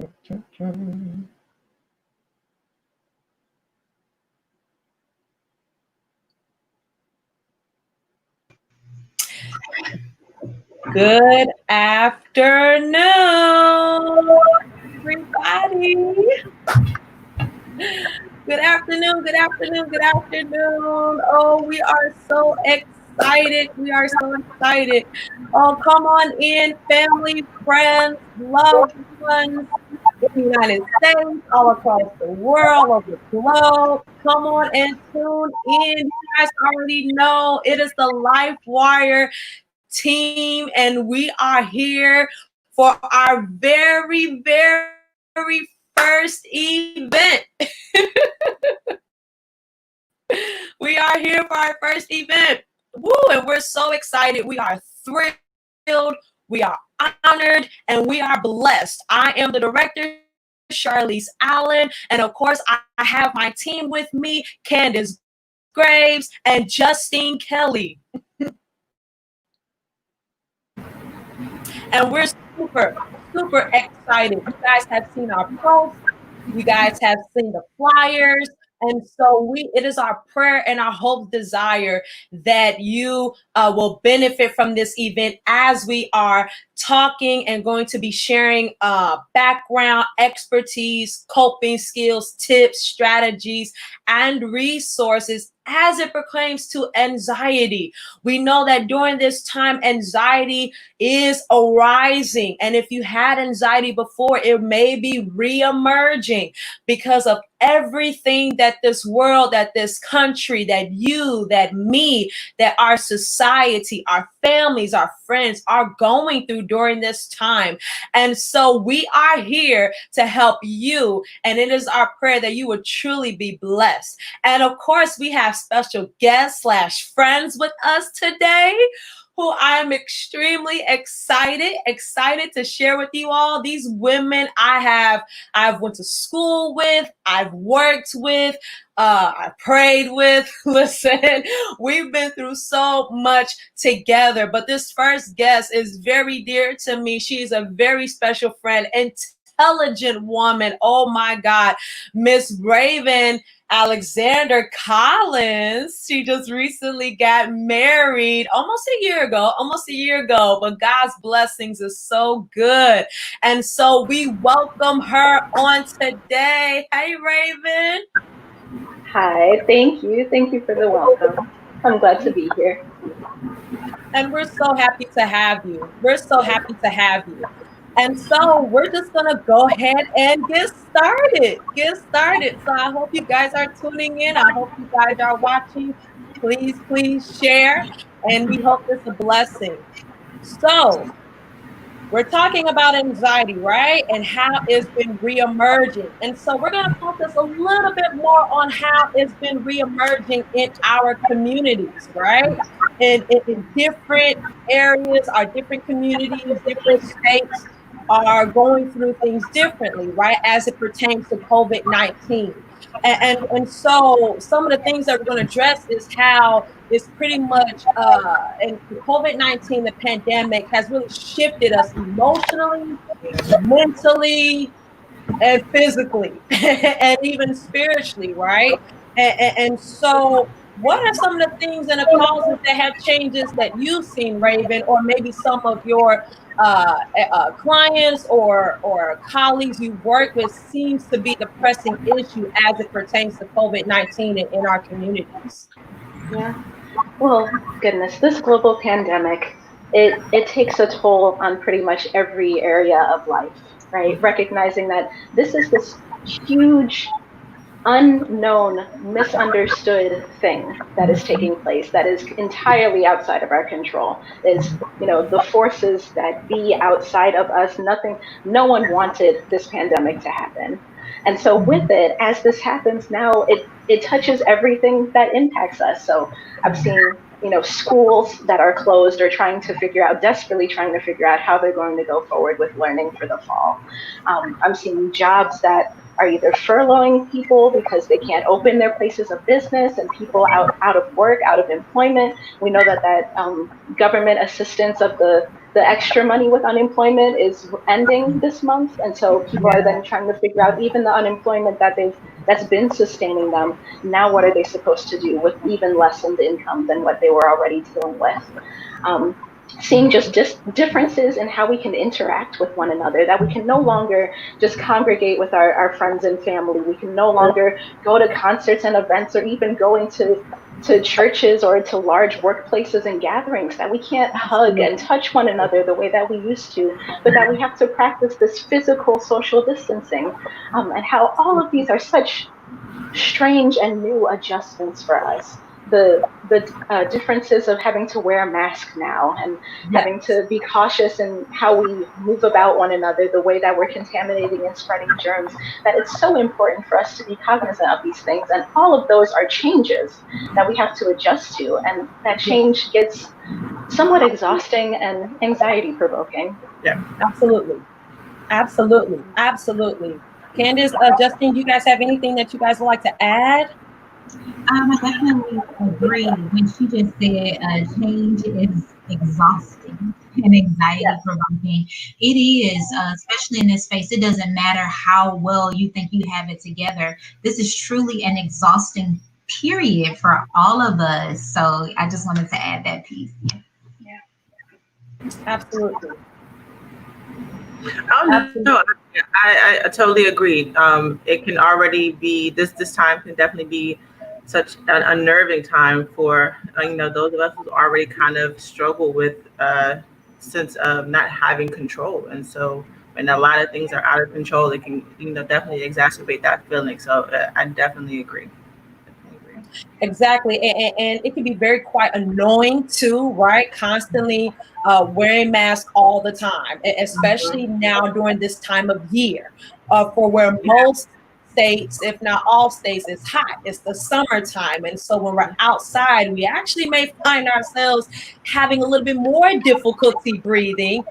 Good afternoon, everybody. Good afternoon, good afternoon, good afternoon. Oh, we are so excited. We are so excited. Oh, come on in, family, friends, loved ones in the United States, all across the world, all over the globe. Come on and tune in. You guys already know it is the Life Wire team, and we are here for our very, very first event. We are here for our first event. Woo, and we're so excited. We are thrilled. We are honored, and we are blessed. I am the director, Charlize Allen, and of course, I have my team with me, Candace Graves and Justine Kelly. And we're super, super excited. You guys have seen our posts. You guys have seen the flyers. And so it is our prayer and our hope, desire that you will benefit from this event as we are talking and going to be sharing background, expertise, coping skills, tips, strategies, and resources as it pertains to anxiety. We know that during this time, anxiety is arising. And if you had anxiety before, it may be re-emerging because of everything that this world, that this country, that you, that me, that our society, our families, our friends are going through during this time. And so we are here to help you. And it is our prayer that you would truly be blessed. And of course, we have special guests / friends with us today, who I'm extremely excited to share with you all. These women I've went to school with, I've worked with, I prayed with. Listen, we've been through so much together, but this first guest is very dear to me. She's a very special friend, intelligent woman. Oh my God, Miss Raven Alexander Collins. She just recently got married almost a year ago, but God's blessings is so good. And so we welcome her on today. Hey, Raven. Hi, thank you. Thank you for the welcome. I'm glad to be here. And we're so happy to have you. And so we're just going to go ahead and get started. So I hope you guys are tuning in. I hope you guys are watching. Please share. And we hope it's a blessing. So we're talking about anxiety, right? And how it's been reemerging. And so we're going to focus a little bit more on how it's been reemerging in our communities, right? In different areas, our different communities, different states are going through things differently, right? As it pertains to COVID-19. And so some of the things that we're going to address is how it's pretty much, and COVID-19, the pandemic has really shifted us emotionally, mentally, and physically, and even spiritually, right? And so what are some of the things and the causes that have changes that you've seen, Raven, or maybe some of your clients or colleagues you work with seems to be the pressing issue as it pertains to COVID-19 in our communities? Yeah. Well, goodness, this global pandemic, it takes a toll on pretty much every area of life, right? Recognizing that this is this huge, unknown, misunderstood thing that is taking place that is entirely outside of our control. Is, the forces that be outside of us. No one wanted this pandemic to happen. And so with it, as this happens now, it touches everything that impacts us. So I've seen, schools that are closed or desperately trying to figure out how they're going to go forward with learning for the fall. I'm seeing jobs that are either furloughing people because they can't open their places of business, and people out of work, out of employment. We know that government assistance of the the extra money with unemployment is ending this month, and so people are then trying to figure out even the unemployment that's been sustaining them. Now, what are they supposed to do with even lessened income than what they were already dealing with? Um, Seeing just differences in how we can interact with one another, that we can no longer just congregate with our friends and family. We can no longer go to concerts and events or even going to churches or to large workplaces and gatherings, that we can't hug and touch one another the way that we used to, but that we have to practice this physical social distancing, and how all of these are such strange and new adjustments for us. The differences of having to wear a mask now and Yes. having to be cautious in how we move about one another, the way that we're contaminating and spreading germs, that it's so important for us to be cognizant of these things. And all of those are changes that we have to adjust to. And that change gets somewhat exhausting and anxiety provoking. Yeah. Absolutely. Absolutely. Absolutely. Candace, Justin, you guys have anything that you guys would like to add? I definitely agree when she just said change is exhausting and anxiety Yes, provoking. It is, especially in this space. It doesn't matter how well you think you have it together. This is truly an exhausting period for all of us. So I just wanted to add that piece. Absolutely. Oh no, Absolutely. I totally agree. It can already be this time can definitely be such an unnerving time for those of us who already kind of struggle with sense of not having control, and so when a lot of things are out of control, it can definitely exacerbate that feeling. So I definitely agree. Definitely agree. Exactly. And it can be very quite annoying too, right? Constantly wearing masks all the time, especially now during this time of year, for where most states, if not all states, is hot. It's the summertime. And so when we're outside, we actually may find ourselves having a little bit more difficulty breathing,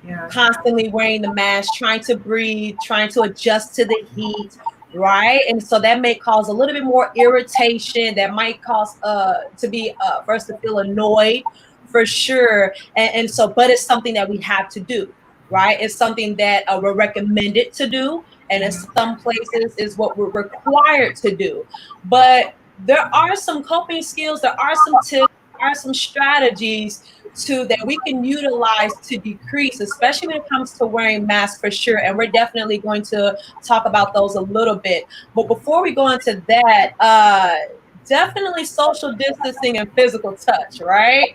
Yeah. constantly wearing the mask, trying to breathe, trying to adjust to the heat, right? And so that may cause a little bit more irritation. That might cause to be for us to feel annoyed for sure. And so, but it's something that we have to do, right? It's something that we're recommended to do, and in some places is what we're required to do. But there are some coping skills. There are some tips. There are some strategies to that we can utilize to decrease, especially when it comes to wearing masks for sure. And we're definitely going to talk about those a little bit. But before we go into that, definitely social distancing and physical touch, right?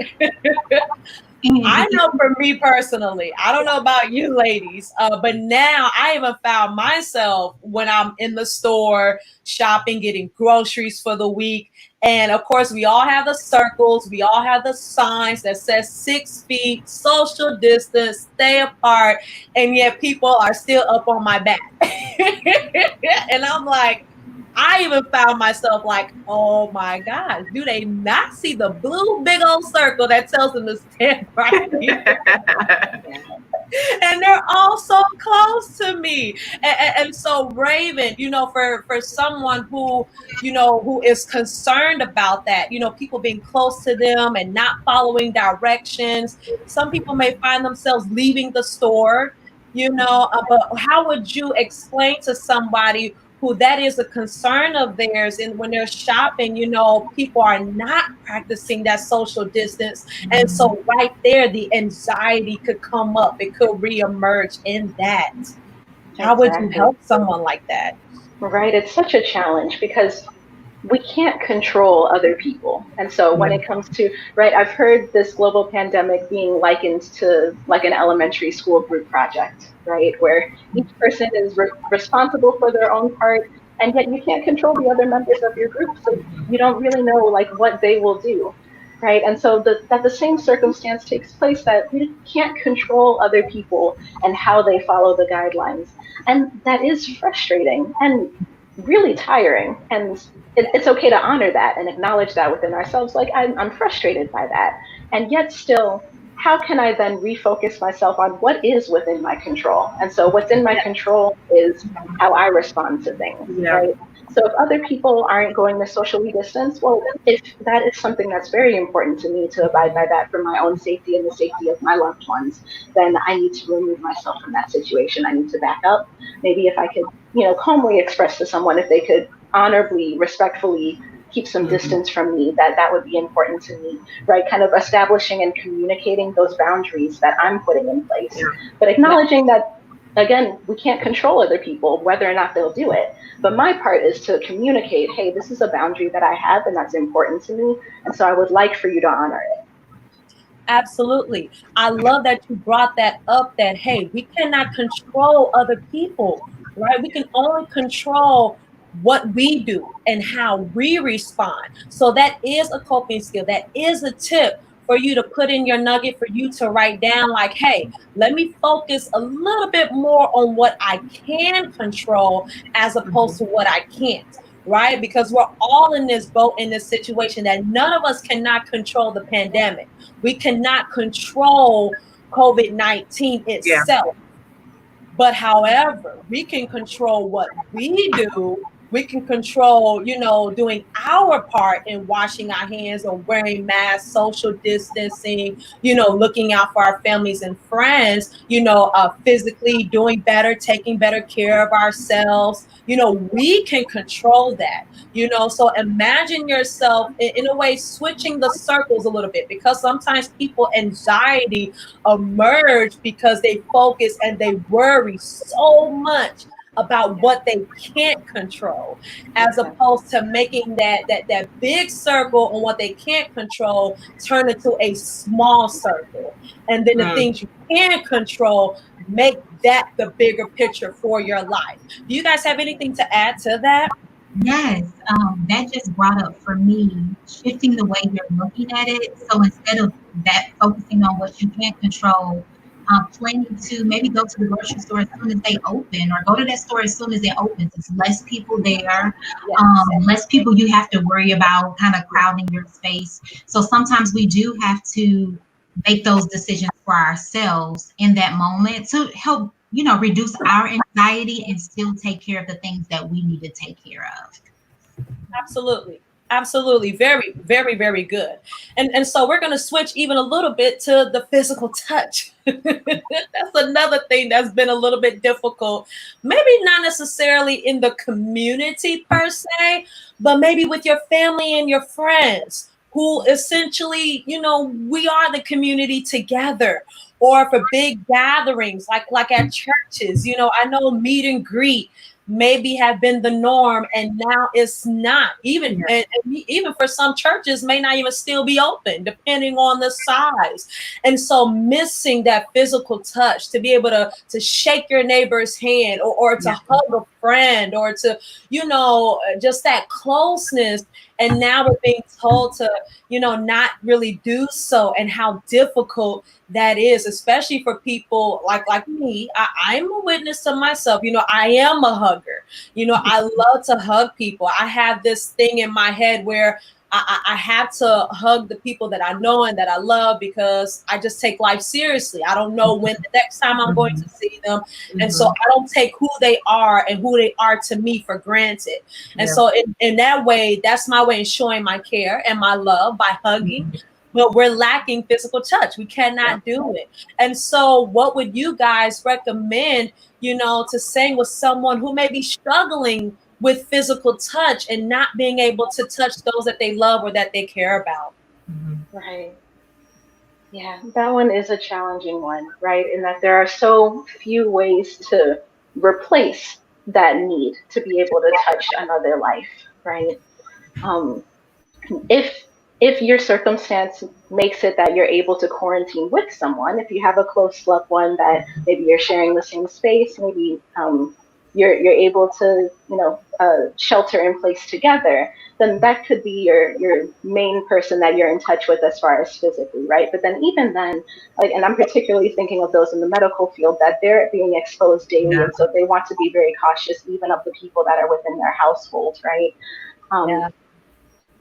I know for me personally, I don't know about you ladies, but now I even found myself when I'm in the store shopping, getting groceries for the week. And of course, we all have the circles, we all have the signs that says 6 feet, social distance, stay apart, and yet people are still up on my back. And I'm like, I even found myself like, oh my God, do they not see the blue big old circle that tells them to stand right here? And they're all so close to me. And so Raven, for someone who, who is concerned about that, people being close to them and not following directions, some people may find themselves leaving the store, but how would you explain to somebody who that is a concern of theirs, and when they're shopping, people are not practicing that social distance, and so right there, the anxiety could come up. It could reemerge in that. How would you exactly. help someone like that? Right. It's such a challenge because we can't control other people. And so when it comes to, right, I've heard this global pandemic being likened to like an elementary school group project, right, where each person is responsible for their own part, and yet you can't control the other members of your group, so you don't really know like what they will do. Right. And so that the same circumstance takes place, that we can't control other people and how they follow the guidelines. And that is frustrating and really tiring. And it's okay to honor that and acknowledge that within ourselves. Like, I'm frustrated by that. And yet, still, how can I then refocus myself on what is within my control? And so what's in my control is how I respond to things, Yeah. right? So if other people aren't going to socially distance, well, if that is something that's very important to me to abide by that for my own safety and the safety of my loved ones, then I need to remove myself from that situation. I need to back up. Maybe if I could, calmly express to someone, if they could honorably, respectfully keep some distance from me, that would be important to me, right? Kind of establishing and communicating those boundaries that I'm putting in place, Yeah. but acknowledging that, again, we can't control other people, whether or not they'll do it. But my part is to communicate, hey, this is a boundary that I have and that's important to me. And so I would like for you to honor it. Absolutely. I love that you brought that up, that, hey, we cannot control other people, right? We can only control what we do and how we respond. So that is a coping skill. That is a tip for you to put in your nugget, for you to write down, like, hey, let me focus a little bit more on what I can control as opposed to what I can't. Right? Because we're all in this boat, in this situation, that none of us cannot control the pandemic. We cannot control COVID-19 Yeah. itself. But however, we can control what we do. We can control, doing our part in washing our hands or wearing masks, social distancing, looking out for our families and friends, physically doing better, taking better care of ourselves. We can control that, so imagine yourself in a way switching the circles a little bit, because sometimes people anxiety emerge because they focus and they worry so much about what they can't control, as opposed to making that big circle on what they can't control turn into a small circle, and then the things you can control, make that the bigger picture for your life. Do you guys have anything to add to that? Yes, that just brought up for me shifting the way you're looking at it. So instead of that focusing on what you can't control, planning to maybe go to the grocery store as soon as they open, or go to that store as soon as it opens. It's less people there, less people you have to worry about kind of crowding your space. So sometimes we do have to make those decisions for ourselves in that moment to help, reduce our anxiety and still take care of the things that we need to take care of. Absolutely. Absolutely. Very, very, very good. And so we're going to switch even a little bit to the physical touch. That's another thing that's been a little bit difficult. Maybe not necessarily in the community per se, but maybe with your family and your friends, who essentially, we are the community together. Or for big gatherings, like at churches, I know meet and greet maybe have been the norm, and now it's not. Even and even for some churches may not even still be open, depending on the size. And so missing that physical touch, to be able to shake your neighbor's hand, or to hug a friend, or to just that closeness. And now we're being told to not really do so, and how difficult that is, especially for people like me. I'm a witness to myself. I am a hugger. I love to hug people. I have this thing in my head where I have to hug the people that I know and that I love, because I just take life seriously. I don't know when the next time I'm going to see them. And so I don't take who they are and who they are to me for granted. And so in that way, that's my way of showing my care and my love, by hugging. But we're lacking physical touch. We cannot do it. And so what would you guys recommend, to saying with someone who may be struggling with physical touch and not being able to touch those that they love or that they care about? Right. Yeah, that one is a challenging one, right? In that there are so few ways to replace that need to be able to touch another life, right? Um, if if your circumstance makes it that you're able to quarantine with someone, if you have a close loved one that maybe you're sharing the same space, maybe you're able to shelter in place together, then that could be your main person that you're in touch with as far as physically, right? But then even then, like, and I'm particularly thinking of those in the medical field, that they're being exposed daily, and so they want to be very cautious even of the people that are within their household, right?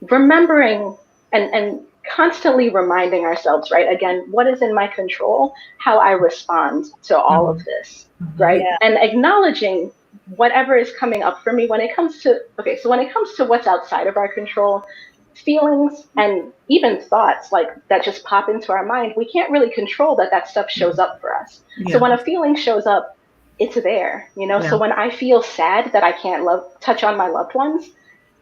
Remembering and constantly reminding ourselves, right? Again, what is in my control, how I respond to all of this, right? Yeah. And acknowledging whatever is coming up for me when it comes to, okay, so when it comes to what's outside of our control, feelings and even thoughts like that just pop into our mind, we can't really control that stuff shows up for us. So when a feeling shows up, it's there, you know? So when I feel sad that I can't touch on my loved ones,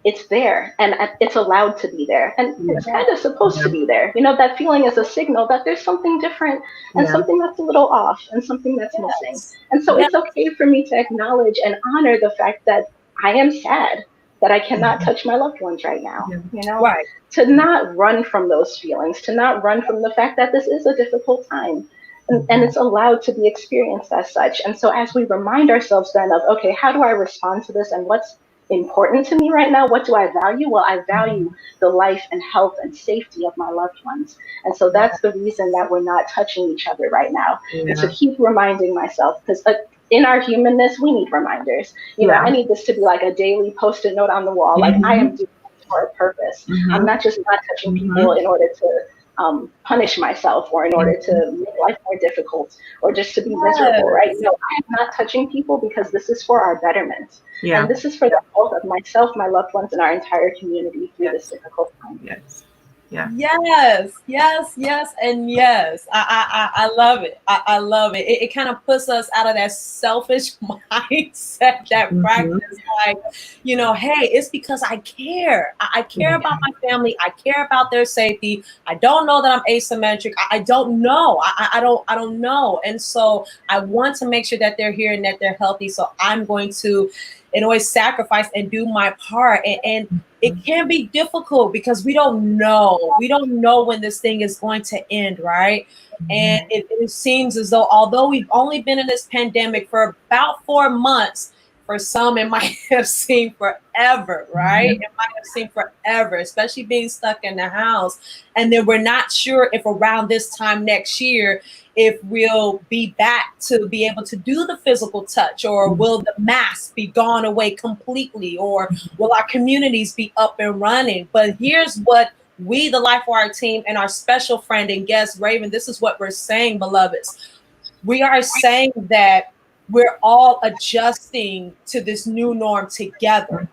it's there and it's allowed to be there, and it's kind of supposed to be there. You know, that feeling is a signal that there's something different and something that's a little off and something that's missing. And so it's okay for me to acknowledge and honor the fact that I am sad that I cannot touch my loved ones right now. You know, Right. to not run from those feelings, to not run from the fact that this is a difficult time. And it's allowed to be experienced as such. And so as we remind ourselves then of, okay, how do I respond to this and what's important to me right now? What do I value? Well, I value the life and health and safety of my loved ones. And so that's the reason that we're not touching each other right now. And to keep reminding myself, because in our humanness, we need reminders. You know, I need this to be like a daily post-it note on the wall. Like I am doing this for a purpose. I'm not just not touching people in order to punish myself or in order to make life more difficult or just to be miserable, right? No, I am not touching people because this is for our betterment. And this is for the health of myself, my loved ones, and our entire community through this difficult time. Yes, and yes. I love it. I love it. It kind of puts us out of that selfish mindset, that practice, like, you know, hey, it's because I care. I care about my family. I care about their safety. I don't know that I'm asymmetric. I don't know. I don't know. And so I want to make sure that they're here and that they're healthy. So I'm going to always sacrifice and do my part. And it can be difficult because we don't know. We don't know when this thing is going to end, right? And it seems as though, although we've only been in this pandemic for about 4 months, for some it might have seemed forever, right? It might have seemed forever, especially being stuck in the house. And then we're not sure if around this time next year, if we'll be back to be able to do the physical touch, or will the mask be gone away completely, or will our communities be up and running? But here's what we, the Life Wire team, and our special friend and guest, Raven, this is what we're saying, beloveds. We are saying that we're all adjusting to this new norm together.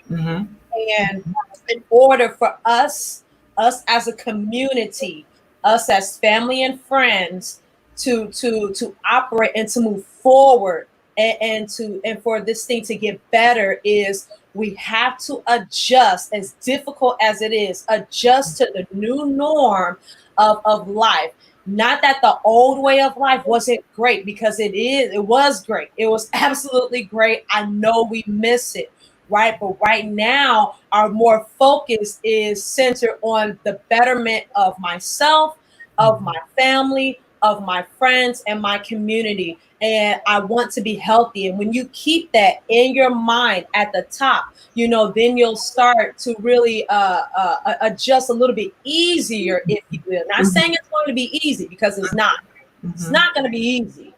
And in order for us as a community, us as family and friends, to operate and to move forward and for this thing to get better, is we have to adjust, as difficult as it is, adjust to the new norm of life. Not that the old way of life wasn't great, because it was great. It was absolutely great. I know we miss it, right? But right now, our more focus is centered on the betterment of myself, of my family, of my friends, and my community. And I want to be healthy. And when you keep that in your mind at the top, you know, then you'll start to really adjust a little bit easier, if you will. Not saying it's going to be easy, because it's not. It's not going to be easy,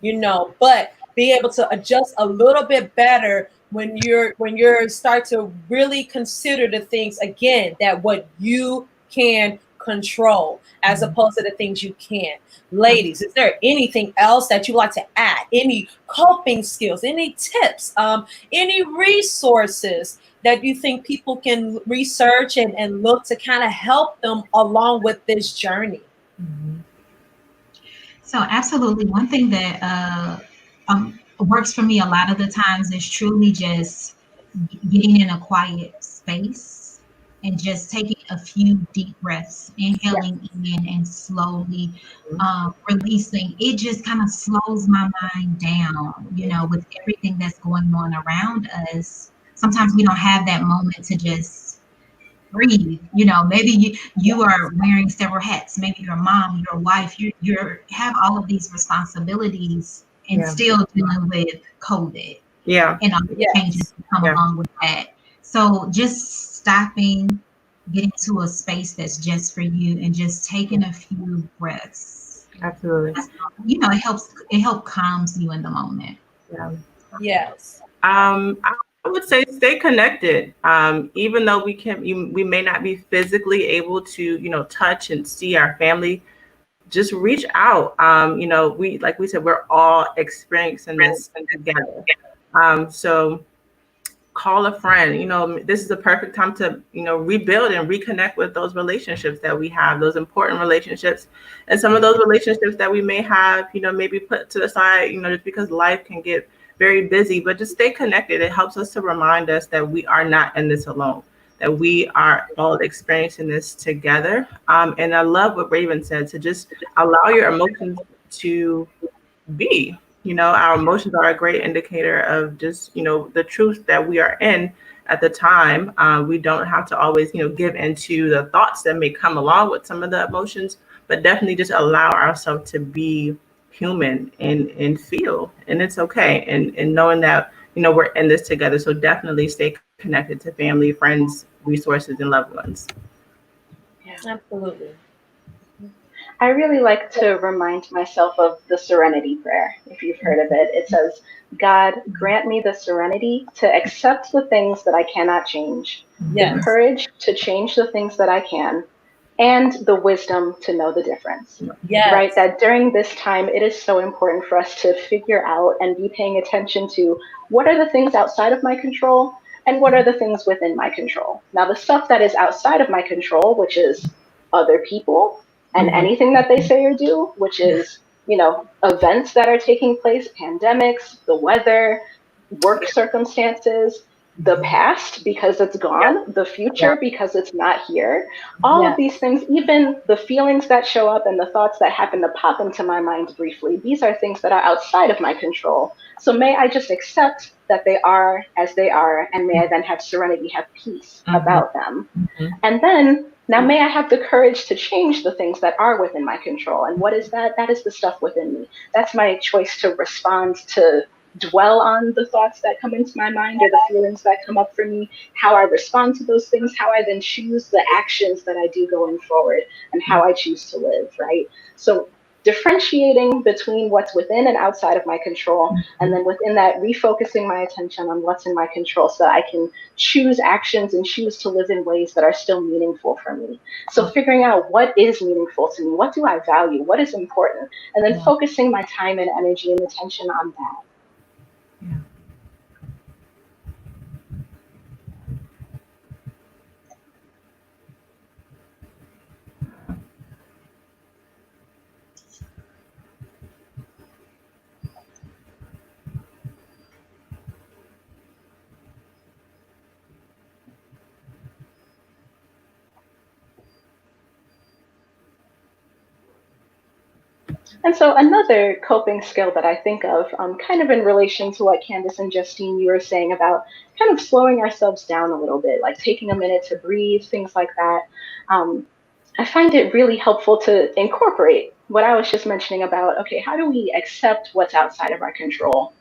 you know, but be able to adjust a little bit better when you're start to really consider the things, again, that what you can control as opposed to the things you can't. Ladies, is there anything else that you like to add? Any coping skills, any tips, any resources that you think people can research and look to kind of help them along with this journey? So absolutely. One thing that works for me a lot of the times is truly just getting in a quiet space and just taking a few deep breaths, inhaling in and slowly releasing. It just kind of slows my mind down, you know, with everything that's going on around us. Sometimes we don't have that moment to just breathe. You know, maybe you are wearing several hats. Maybe you're a mom, you're a wife, you have all of these responsibilities and still dealing with COVID. And all the changes that come along with that. So just stopping, getting to a space that's just for you, and just taking a few breaths. Absolutely. You know, it helps calms you in the moment. Yes. I I would say stay connected. Even though we may not be physically able to, touch and see our family, just reach out. Like we said, we're all experiencing this together. So call a friend. This is the perfect time to, rebuild and reconnect with those relationships that we have, those important relationships, and some of those relationships that we may have, maybe put to the side, just because life can get very busy. But just stay connected. It helps us to remind us that we are not in this alone, that we are all experiencing this together. And I love what Raven said, to just allow your emotions to be. Our emotions are a great indicator of just, the truth that we are in at the time. We don't have to always, give into the thoughts that may come along with some of the emotions, but definitely just allow ourselves to be human and feel, and it's okay. And knowing that, we're in this together. So definitely stay connected to family, friends, resources, and loved ones. Yeah. Absolutely. I really like to remind myself of the serenity prayer, if you've heard of it. It says, God, grant me the serenity to accept the things that I cannot change, the courage to change the things that I can, and the wisdom to know the difference. Yes. Right? That during this time, it is so important for us to figure out and be paying attention to what are the things outside of my control and what are the things within my control. Now, the stuff that is outside of my control, which is other people, and anything that they say or do, which is, events that are taking place, pandemics, the weather, work circumstances, the past because it's gone, the future because it's not here. All of these things, even the feelings that show up and the thoughts that happen to pop into my mind briefly, these are things that are outside of my control. So may I just accept that they are as they are, and may I then have serenity, have peace about them. And then now, may I have the courage to change the things that are within my control. And what is that? That is the stuff within me. That's my choice to respond, to dwell on the thoughts that come into my mind or the feelings that come up for me, how I respond to those things, how I then choose the actions that I do going forward, and how I choose to live, right? So differentiating between what's within and outside of my control, and then within that, refocusing my attention on what's in my control so I can choose actions and choose to live in ways that are still meaningful for me. So figuring out what is meaningful to me, what do I value, what is important, and then focusing my time and energy and attention on that. And so another coping skill that I think of, kind of in relation to what Candace and Justine, you were saying about kind of slowing ourselves down a little bit, like taking a minute to breathe, things like that. I find it really helpful to incorporate what I was just mentioning about, okay, how do we accept what's outside of our control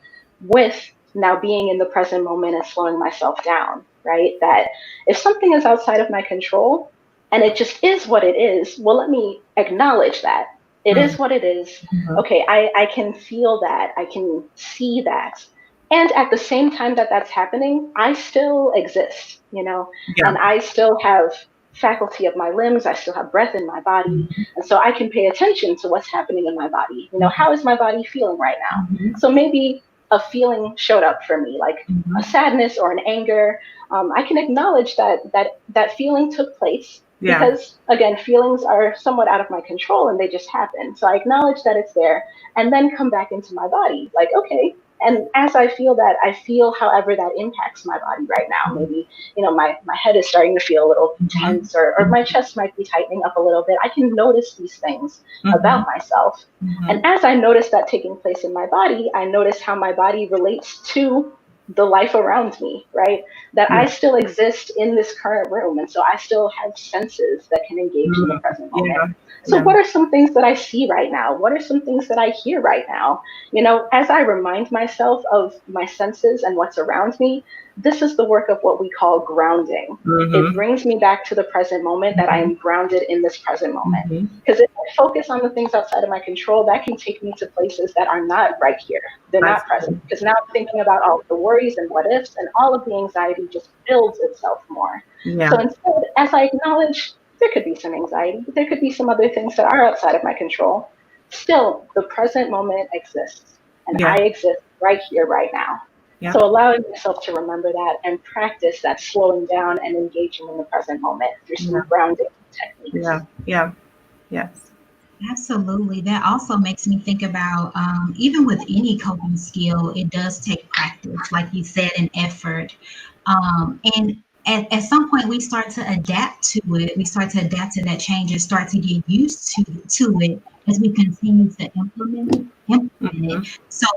with now being in the present moment and slowing myself down, right? That if something is outside of my control and it just is what it is, well, let me acknowledge that. It is what it is. Okay, I can feel that. I can see that. And at the same time that that's happening, I still exist, and I still have faculty of my limbs. I still have breath in my body. And so I can pay attention to what's happening in my body. How is my body feeling right now? So maybe a feeling showed up for me, like a sadness or an anger. I can acknowledge that feeling took place. Because again, feelings are somewhat out of my control and they just happen. So I acknowledge that it's there and then come back into my body. Like, okay. And as I feel that, I feel however that impacts my body right now. Maybe, my head is starting to feel a little tense or my chest might be tightening up a little bit. I can notice these things about myself. And as I notice that taking place in my body, I notice how my body relates to the life around me, right? That I still exist in this current room. And so I still have senses that can engage in the present moment. So what are some things that I see right now? What are some things that I hear right now? As I remind myself of my senses and what's around me, this is the work of what we call grounding. It brings me back to the present moment, that I am grounded in this present moment. Because if I focus on the things outside of my control, that can take me to places that are not right here. They're not present. Because now I'm thinking about all of the worries and what ifs, and all of the anxiety just builds itself more. So instead, as I acknowledge there could be some anxiety, there could be some other things that are outside of my control, still the present moment exists, and I exist right here, right now. So allowing myself to remember that and practice that slowing down and engaging in the present moment through some grounding techniques. Yes. Absolutely. That also makes me think about even with any coping skill, it does take practice, like you said, and effort. And at some point, we start to adapt to it. We start to adapt to that change and start to get used to it as we continue to implement it. So,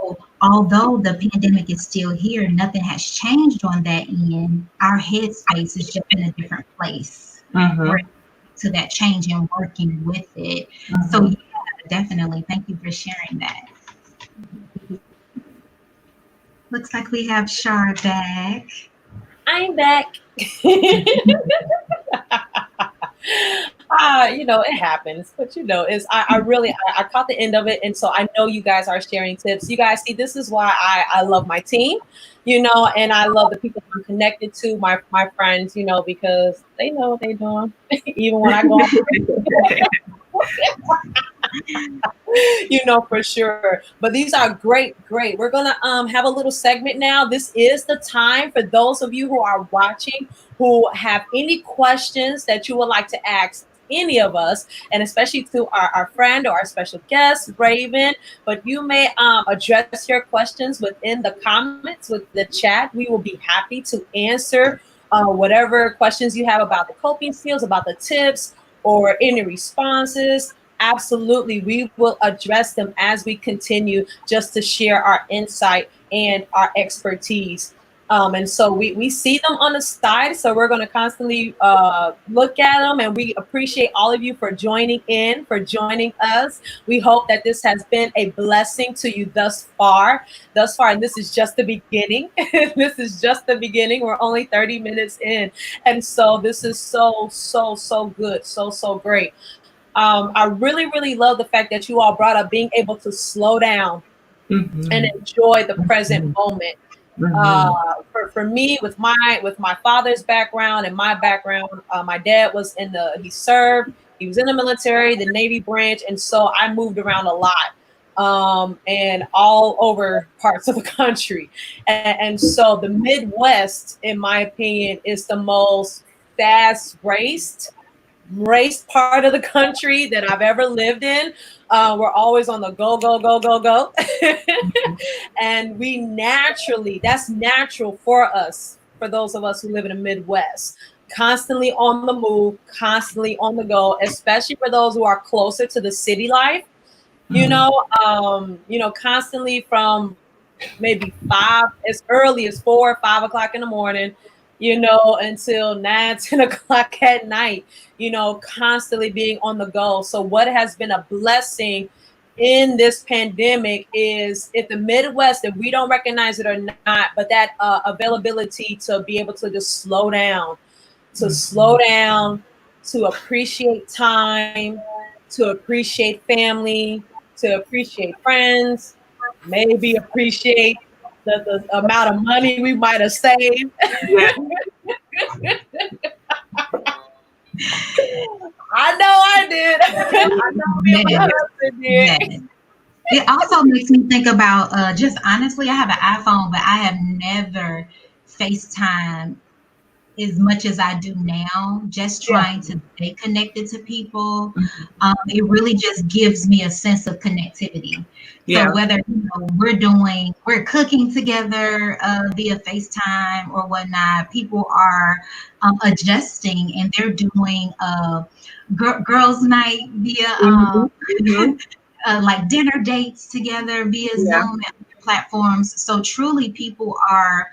although the pandemic is still here, nothing has changed on that end. Our headspace is just in a different place. To that change and working with it. So yeah, definitely. Thank you for sharing that. Looks like we have Shar back. I'm back. It happens, but I really I caught the end of it, and so I know you guys are sharing tips. You guys see, this is why I love my team, and I love the people I'm connected to, my friends, because they know what they're doing, even when I go for sure. But these are great. We're gonna have a little segment now. This is the time for those of you who are watching who have any questions that you would like to ask any of us, and especially to our friend or our special guest, Raven. But you may address your questions within the comments with the chat. We will be happy to answer whatever questions you have about the coping skills, about the tips, or any responses. Absolutely, we will address them as we continue just to share our insight and our expertise. And so we see them on the side, so we're going to constantly look at them, and we appreciate all of you for joining for joining us. We hope that this has been a blessing to you thus far, and this is just the beginning. This is just the beginning. We're only 30 minutes in, and so this is so good, so great. I really love the fact that you all brought up being able to slow down and enjoy the present moment. For me, with my father's background and my background, my dad was he was in the military, the Navy branch, and so I moved around a lot, and all over parts of the country, and so the Midwest, in my opinion, is the most fast-paced part of the country that I've ever lived in. We're always on the go, go, go, go, go. And that's natural for us, for those of us who live in the Midwest. Constantly on the move, constantly on the go, especially for those who are closer to the city life, constantly from maybe as early as 4 or 5 o'clock in the morning, until 9, 10 o'clock at night, constantly being on the go. So what has been a blessing in this pandemic is, if the Midwest, if we don't recognize it or not, but that availability to be able to just slow down, to appreciate time, to appreciate family, to appreciate friends, maybe appreciate the amount of money we might have saved. I know I did. I know me and my husband did. It also makes me think about just honestly, I have an iPhone, but I have never FaceTime as much as I do now, just trying to stay connected to people. It really just gives me a sense of connectivity. So whether we're cooking together via FaceTime or whatnot, people are adjusting, and they're doing girls' night via like dinner dates together via Zoom and platforms. So truly, people are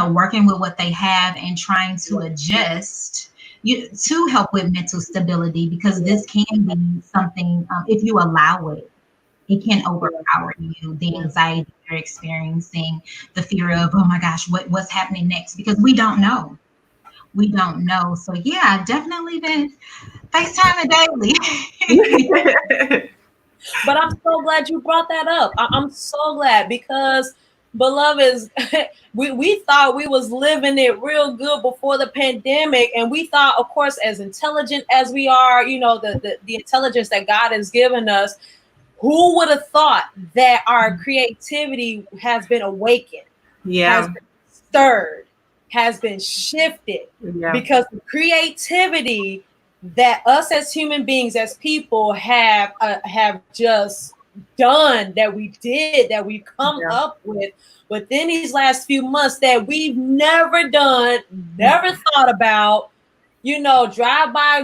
working with what they have and trying to adjust to help with mental stability, because this can be something, if you allow it, It can overpower you, the anxiety you're experiencing, the fear of, oh my gosh, what's happening next? Because we don't know. We don't know. So yeah, definitely been FaceTime daily. But I'm so glad you brought that up. I'm so glad because beloveds, we thought we was living it real good before the pandemic. And we thought, of course, as intelligent as we are, you know, the intelligence that God has given us, who would have thought that our creativity has been awakened, has Yeah. been stirred, has been shifted? Yeah. Because the creativity that us as human beings, as people, have just done, that we come Yeah. up with within these last few months, that we've never done, never thought about, you know, drive by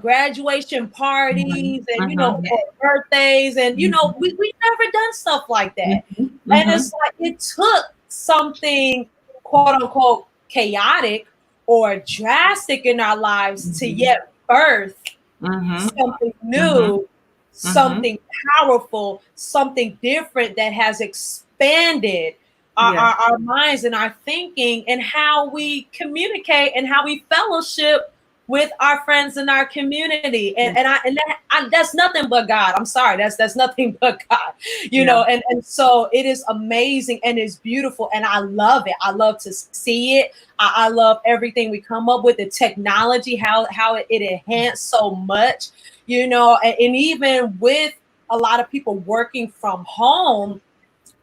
graduation parties, and you know, or birthdays, and you know, we never done stuff like that. And it's like it took something quote unquote chaotic or drastic in our lives to yet birth something new, something powerful, something different that has expanded our minds and our thinking, and how we communicate and how we fellowship with our friends in our community. That's nothing but God. I'm sorry, that's nothing but God, you know. And so it is amazing and it's beautiful, and I love it. I love to see it. I love everything we come up with, the technology, how it enhanced so much, you know. And even with a lot of people working from home,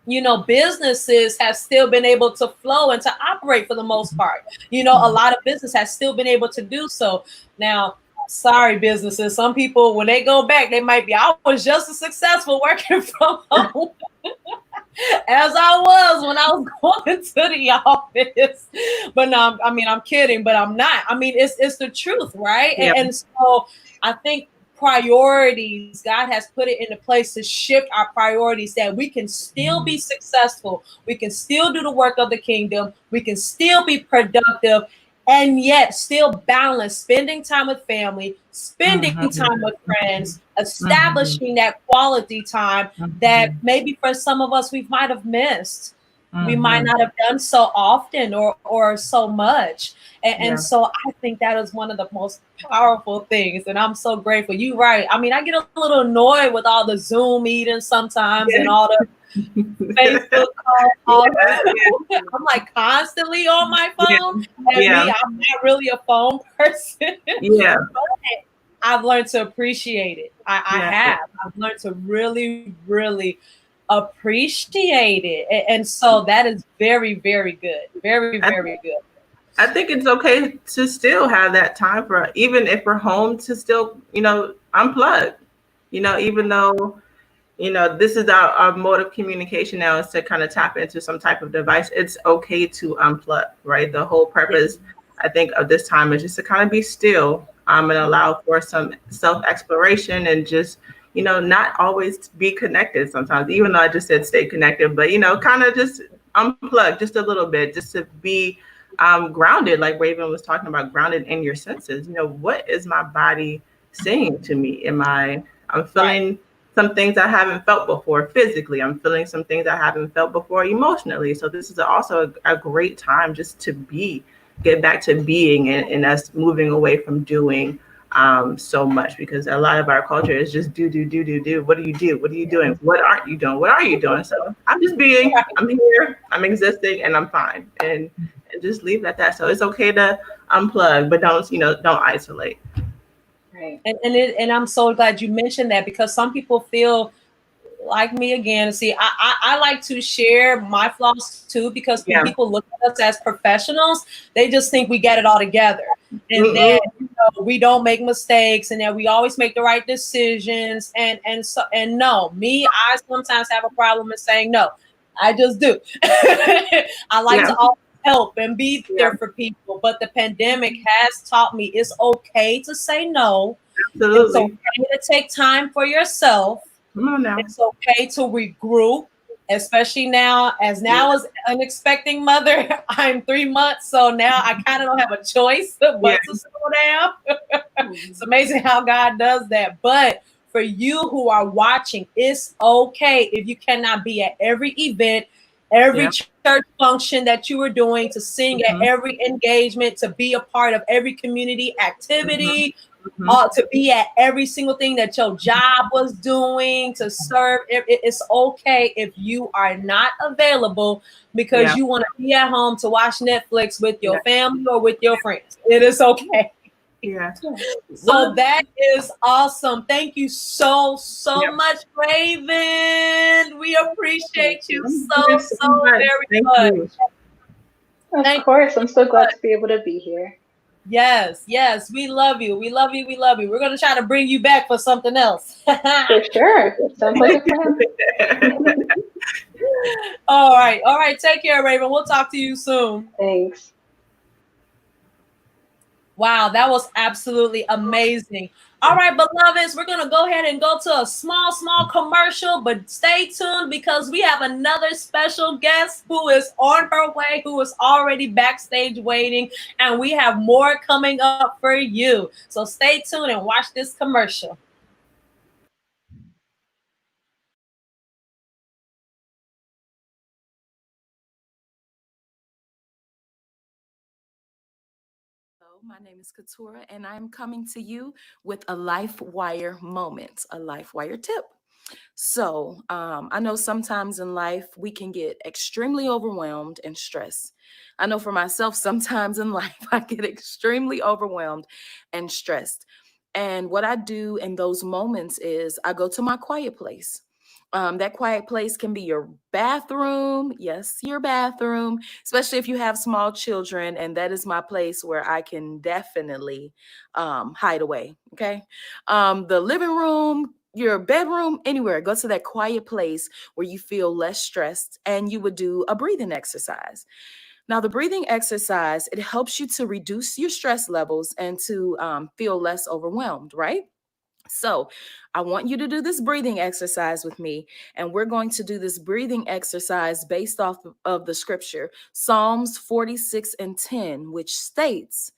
you know, businesses have still been able to flow and to operate for the most part. You know, a lot of business has still been able to do so. Now, sorry, businesses, some people, when they go back, they might be, I was just as successful working from home as I was when I was going to the office. But no, I mean, I'm kidding, but I'm not. I mean, it's the truth, right? Yeah. And so I think priorities, God has put it into place to shift our priorities, that we can still be successful, we can still do the work of the kingdom, we can still be productive, and yet still balance spending time with family, spending time with friends, establishing that quality time that maybe for some of us we might have missed. We might not have done so often or so much. And so I think that is one of the most powerful things. And I'm so grateful. You're right. I mean, I get a little annoyed with all the Zoom meetings sometimes and all the Facebook calls. I'm like constantly on my phone. And me, I'm not really a phone person. Yeah. But I've learned to appreciate it. I have. I've learned to really, really appreciate it. And so that is very, very good. Very, very good. I think it's okay to still have that time for, even if we're home, to still, you know, unplug, you know, even though, you know, this is our mode of communication now, is to kind of tap into some type of device. It's okay to unplug, right? The whole purpose, I think, of this time is just to kind of be still and allow for some self-exploration, and just, you know, not always be connected sometimes, even though I just said stay connected, but, you know, kind of just unplug just a little bit, just to be grounded, like Raven was talking about, grounded in your senses. You know, what is my body saying to me? I'm feeling some things I haven't felt before physically. I'm feeling some things I haven't felt before emotionally. So this is also a great time just to get back to being, and us moving away from doing so much, because a lot of our culture is just do. What do you do? What are you doing? What aren't you doing? What are you doing? So I'm just being, I'm here, I'm existing, and I'm fine. And just leave it at that. So it's okay to unplug, but don't isolate. Right. And I'm so glad you mentioned that, because some people feel like me again. See, I like to share my flaws too, because when people look at us as professionals, they just think we get it all together, and that, you know, we don't make mistakes, and that we always make the right decisions. And no, me, I sometimes have a problem in saying no. I just do. I like to always help and be there for people, but the pandemic has taught me it's okay to say no. Absolutely. It's okay to take time for yourself. Come on now. It's okay to regroup, especially now as an expecting mother. I'm 3 months, so now I kind of don't have a choice but to slow down. It's amazing how God does that. But for you who are watching, it's okay if you cannot be at every event, every church function that you are doing, to sing at every engagement, to be a part of every community activity, to be at every single thing that your job was doing, to serve. It's okay if you are not available because you want to be at home to watch Netflix with your family or with your friends. It is okay. Yeah. So that is awesome. Thank you so much, Raven. We appreciate you so very much. Of course, I'm so glad to be able to be here. Yes, we love you. We love you. We love you. We're going to try to bring you back for something else. For sure. Sounds like a plan. All right. Take care, Raven. We'll talk to you soon. Thanks. Wow, that was absolutely amazing. All right, beloveds, we're going to go ahead and go to a small commercial, but stay tuned because we have another special guest who is on her way, who is already backstage waiting, and we have more coming up for you. So stay tuned and watch this commercial. My name is Katura, and I'm coming to you with a LifeWire moment, a LifeWire tip. So, I know sometimes in life we can get extremely overwhelmed and stressed. I know for myself, sometimes in life I get extremely overwhelmed and stressed. And what I do in those moments is I go to my quiet place. That quiet place can be your bathroom. Yes, your bathroom, especially if you have small children. And that is my place where I can definitely hide away. Okay. The living room, your bedroom, anywhere. Go to that quiet place where you feel less stressed, and you would do a breathing exercise. Now, the breathing exercise, it helps you to reduce your stress levels and to feel less overwhelmed, right? So I want you to do this breathing exercise with me. And we're going to do this breathing exercise based off of the scripture, Psalms 46:10, which states,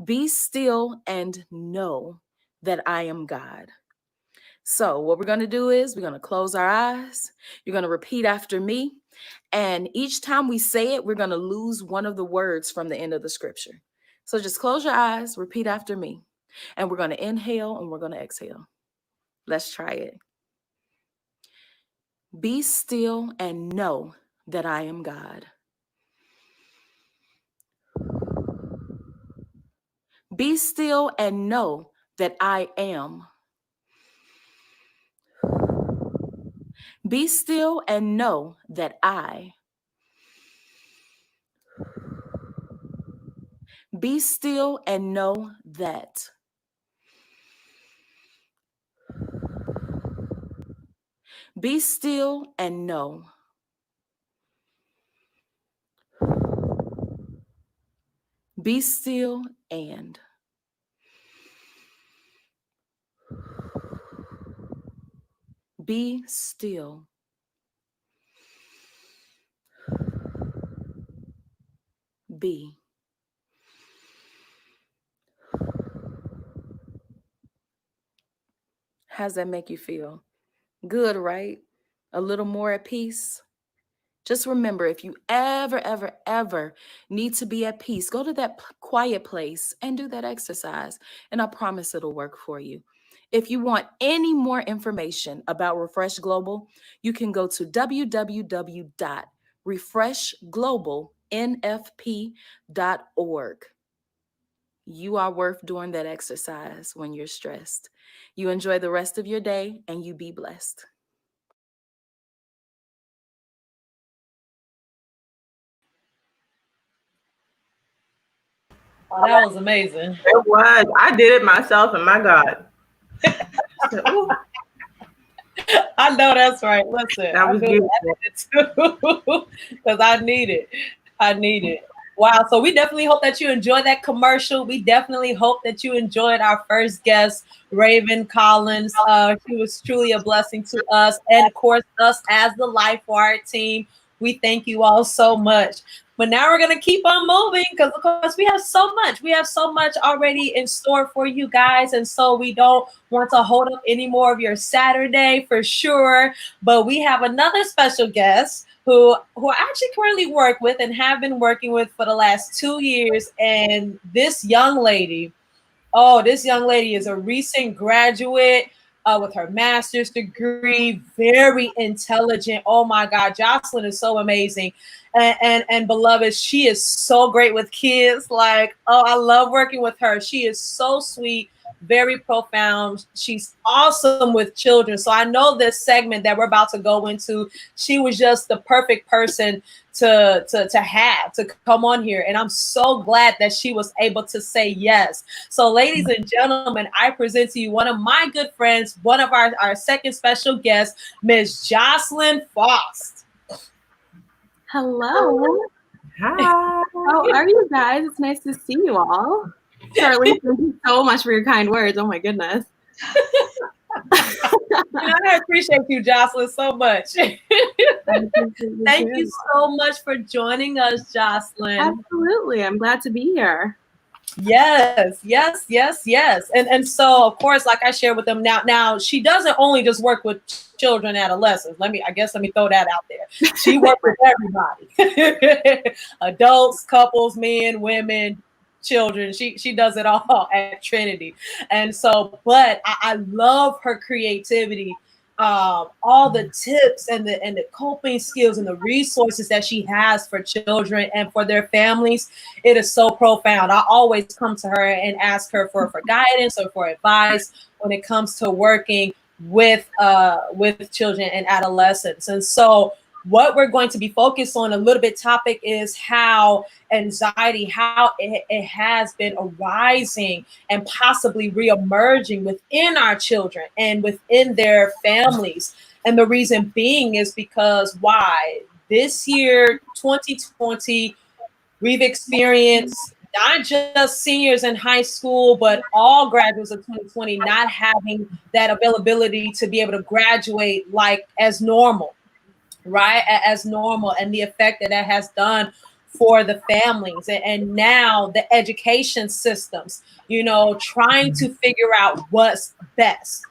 "Be still and know that I am God." So what we're going to do is we're going to close our eyes. You're going to repeat after me. And each time we say it, we're going to lose one of the words from the end of the scripture. So just close your eyes, repeat after me. And we're going to inhale and we're going to exhale. Let's try it. Be still and know that I am God. Be still and know that I am. Be still and know that I. Be still and know that. Be still and know. Be still and. Be still. Be. How's that make you feel? Good, right? A little more at peace? Just remember, if you ever need to be at peace, go to that quiet place and do that exercise. And I promise it'll work for you. If you want any more information about Refresh Global, you can go to www.refreshglobalnfp.org. You are worth doing that exercise when you're stressed. You enjoy the rest of your day and you be blessed. Oh, that was amazing. It was. I did it myself, and my God. I know that's right. Listen, That was beautiful. Because I need it. Wow. So we definitely hope that you enjoyed that commercial. We definitely hope that you enjoyed our first guest, Raven Collins. She was truly a blessing to us. And of course, us as the LifeWire team, we thank you all so much. But now we're gonna keep on moving because of course we have so much. We have so much already in store for you guys, and so we don't want to hold up any more of your Saturday for sure. But we have another special guest who I actually currently work with and have been working with for the last 2 years. And this young lady, oh, this young lady is a recent graduate with her master's degree, very intelligent. Oh my God, Jocelyn is so amazing. And beloved, she is so great with kids. Like, oh, I love working with her. She is so sweet, very profound. She's awesome with children. So I know this segment that we're about to go into, she was just the perfect person to come on here. And I'm so glad that she was able to say yes. So ladies and gentlemen, I present to you one of my good friends, one of our second special guests, Miss Jocelyn Foust. Hello. Hi. How are you guys? It's nice to see you all. Charlie, thank you so much for your kind words. Oh my goodness. I appreciate you, Jocelyn, so much. Thank you so much for joining us, Jocelyn. Absolutely. I'm glad to be here. Yes. And so of course, like I shared with them, now she doesn't only just work with children, adolescents. Let me throw that out there. She works with everybody. Adults, couples, men, women, children. She does it all at Trinity. And so, but I love her creativity. All the tips and the coping skills and the resources that she has for children and for their families, it is so profound. I always come to her and ask her for guidance or for advice when it comes to working with children and adolescents. And so what we're going to be focused on a little bit topic is how anxiety, how it has been arising and possibly reemerging within our children and within their families. And the reason being is because why? This year, 2020, we've experienced not just seniors in high school, but all graduates of 2020 not having that availability to be able to graduate like as normal. Right, as normal, and the effect that has done for the families and now the education systems, trying to figure out what's best.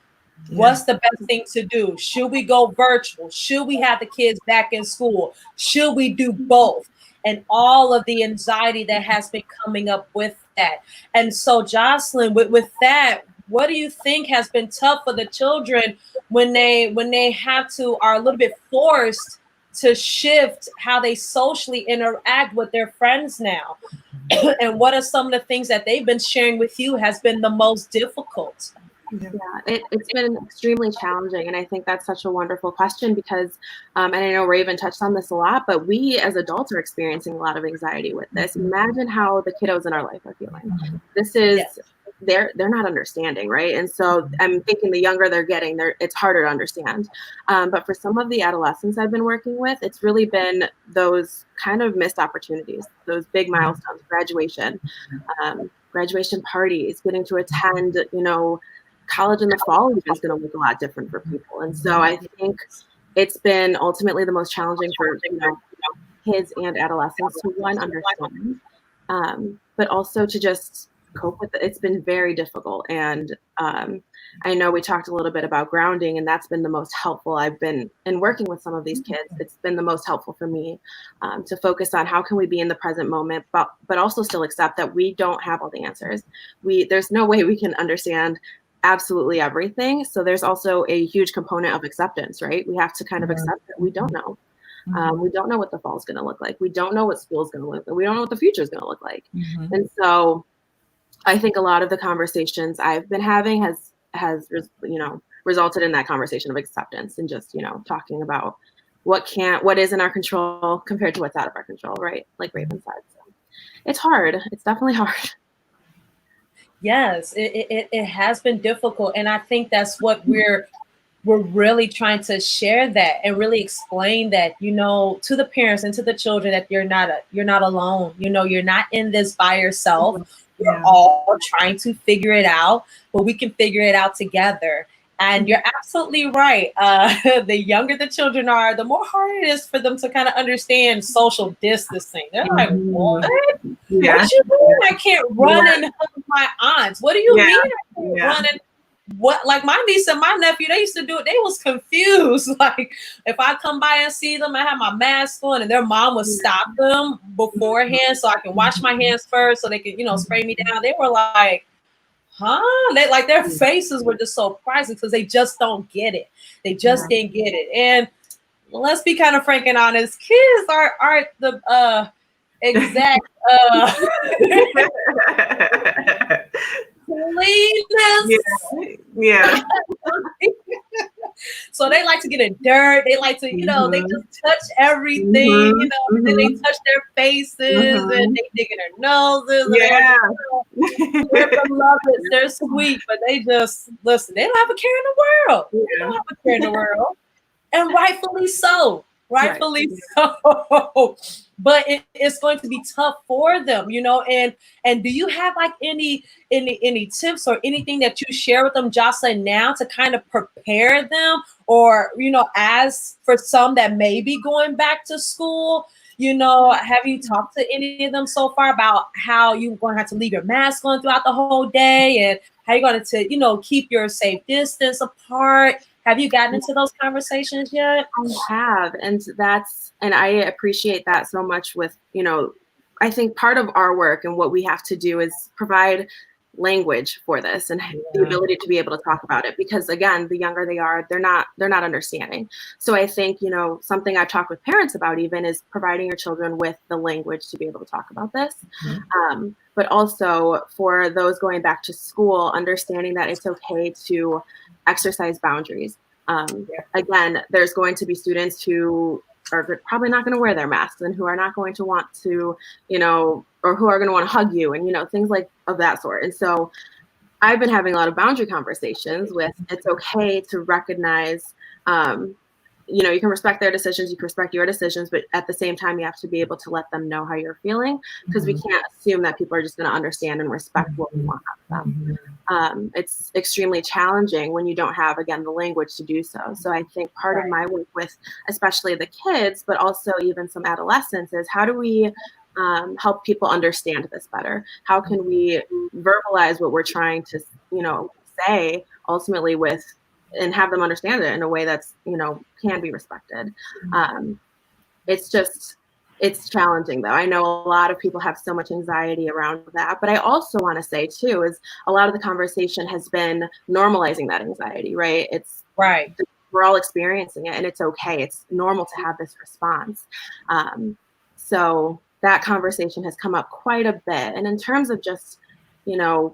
What's the best thing to do? Should we go virtual? Should we have the kids back in school? Should we do both? And all of the anxiety that has been coming up with that. And so, Jocelyn, with that, what do you think has been tough for the children when they are a little bit forced to shift how they socially interact with their friends now? And what are some of the things that they've been sharing with you has been the most difficult? Yeah, it's been extremely challenging. And I think that's such a wonderful question because, and I know Raven touched on this a lot, but we as adults are experiencing a lot of anxiety with this. Imagine how the kiddos in our life are feeling. This is, they're not understanding, right? And so I'm thinking the younger they're getting, it's harder to understand. But for some of the adolescents I've been working with, it's really been those kind of missed opportunities, those big milestones, graduation parties, getting to attend, college in the fall even is going to look a lot different for people. And so I think it's been ultimately the most challenging for kids and adolescents to one, understand, but also to just cope with it. It's been very difficult. And I know we talked a little bit about grounding, and that's been the most helpful. I've been in working with some of these kids. It's been the most helpful for me to focus on how can we be in the present moment, but also still accept that we don't have all the answers. There's no way we can understand absolutely everything. So there's also a huge component of acceptance, right? We have to kind of accept that we don't know. We don't know what the fall is going to look like. We don't know what school is going to look like. We don't know what the future is going to look like. And so I think a lot of the conversations I've been having has resulted in that conversation of acceptance and just, talking about what is in our control compared to what's out of our control, right? Like Raven said. So it's hard. It's definitely hard. Yes, it has been difficult. And I think that's what we're really trying to share that and really explain that, to the parents and to the children that you're not alone. You're not in this by yourself. We're all trying to figure it out, but we can figure it out together. And you're absolutely right. The younger the children are, the more hard it is for them to kind of understand social distancing. They're like, what? Yeah. What you mean I can't run and hug my aunts? What do you mean I can't run and what? Like my niece and my nephew, they used to do it. They was confused. Like if I come by and see them, I have my mask on, and their mom would stop them beforehand so I can wash my hands first, so they can, spray me down. They were like, huh? They like their faces were just so priceless because they just don't get it. They just didn't get it. And let's be kind of frank and honest, kids aren't the exact cleanness. Yeah. So they like to get in dirt. They like to, they just touch everything, and then they touch their faces and they dig in their noses. Yeah. They're beloved. They're sweet, but they just listen. They don't have a care in the world. They don't have a care in the world, and rightfully so. Rightfully so. But it's going to be tough for them, and do you have like any tips or anything that you share with them, Jocelyn, now to kind of prepare them, or as for some that may be going back to school, have you talked to any of them so far about how you're going to have to leave your mask on throughout the whole day, and how you're going to keep your safe distance apart? Have you gotten into those conversations yet? I have, and I appreciate that so much with, I think part of our work and what we have to do is provide language for this and the ability to be able to talk about it, because again, the younger they are, they're not understanding. So I think, something I've talked with parents about even is providing your children with the language to be able to talk about this. But also for those going back to school, understanding that it's okay to exercise boundaries. Again, there's going to be students who are probably not going to wear their masks and who are not going to want to, or who are going to want to hug you and, things like of that sort. And so I've been having a lot of boundary conversations with, it's okay to recognize, you can respect their decisions, you can respect your decisions, but at the same time, you have to be able to let them know how you're feeling, because we can't assume that people are just going to understand and respect what we want out of them. It's extremely challenging when you don't have, again, the language to do so. So I think part of my work with, especially the kids, but also even some adolescents, is how do we help people understand this better? How can we verbalize what we're trying to, say ultimately and have them understand it in a way that's, can be respected. It's challenging though. I know a lot of people have so much anxiety around that, but I also want to say too, is a lot of the conversation has been normalizing that anxiety, right? We're all experiencing it and it's okay. It's normal to have this response. So that conversation has come up quite a bit. And in terms of just,